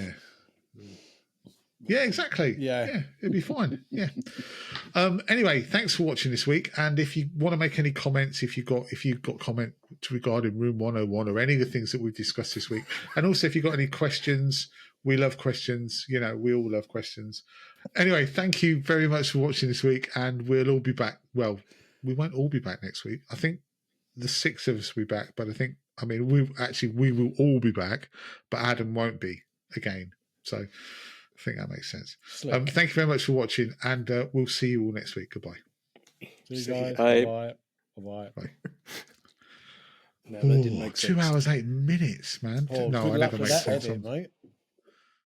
Yeah, exactly. Yeah, it'd be fine. Yeah. Anyway, thanks for watching this week. And if you want to make any comments, if you've got comment regarding Room 101 or any of the things that we've discussed this week, and also if you've got any questions, we love questions. We all love questions. Anyway, thank you very much for watching this week, and we'll all be back. Well, we won't all be back next week. I think the 6 of us will be back, but we will all be back, but Adam won't be again. So I think that makes sense. Thank you very much for watching, and we'll see you all next week. Goodbye. See you guys. Bye. Bye. No, that didn't make sense. 2 hours, 8 minutes, man. Oh, no, I never make sense. Mate.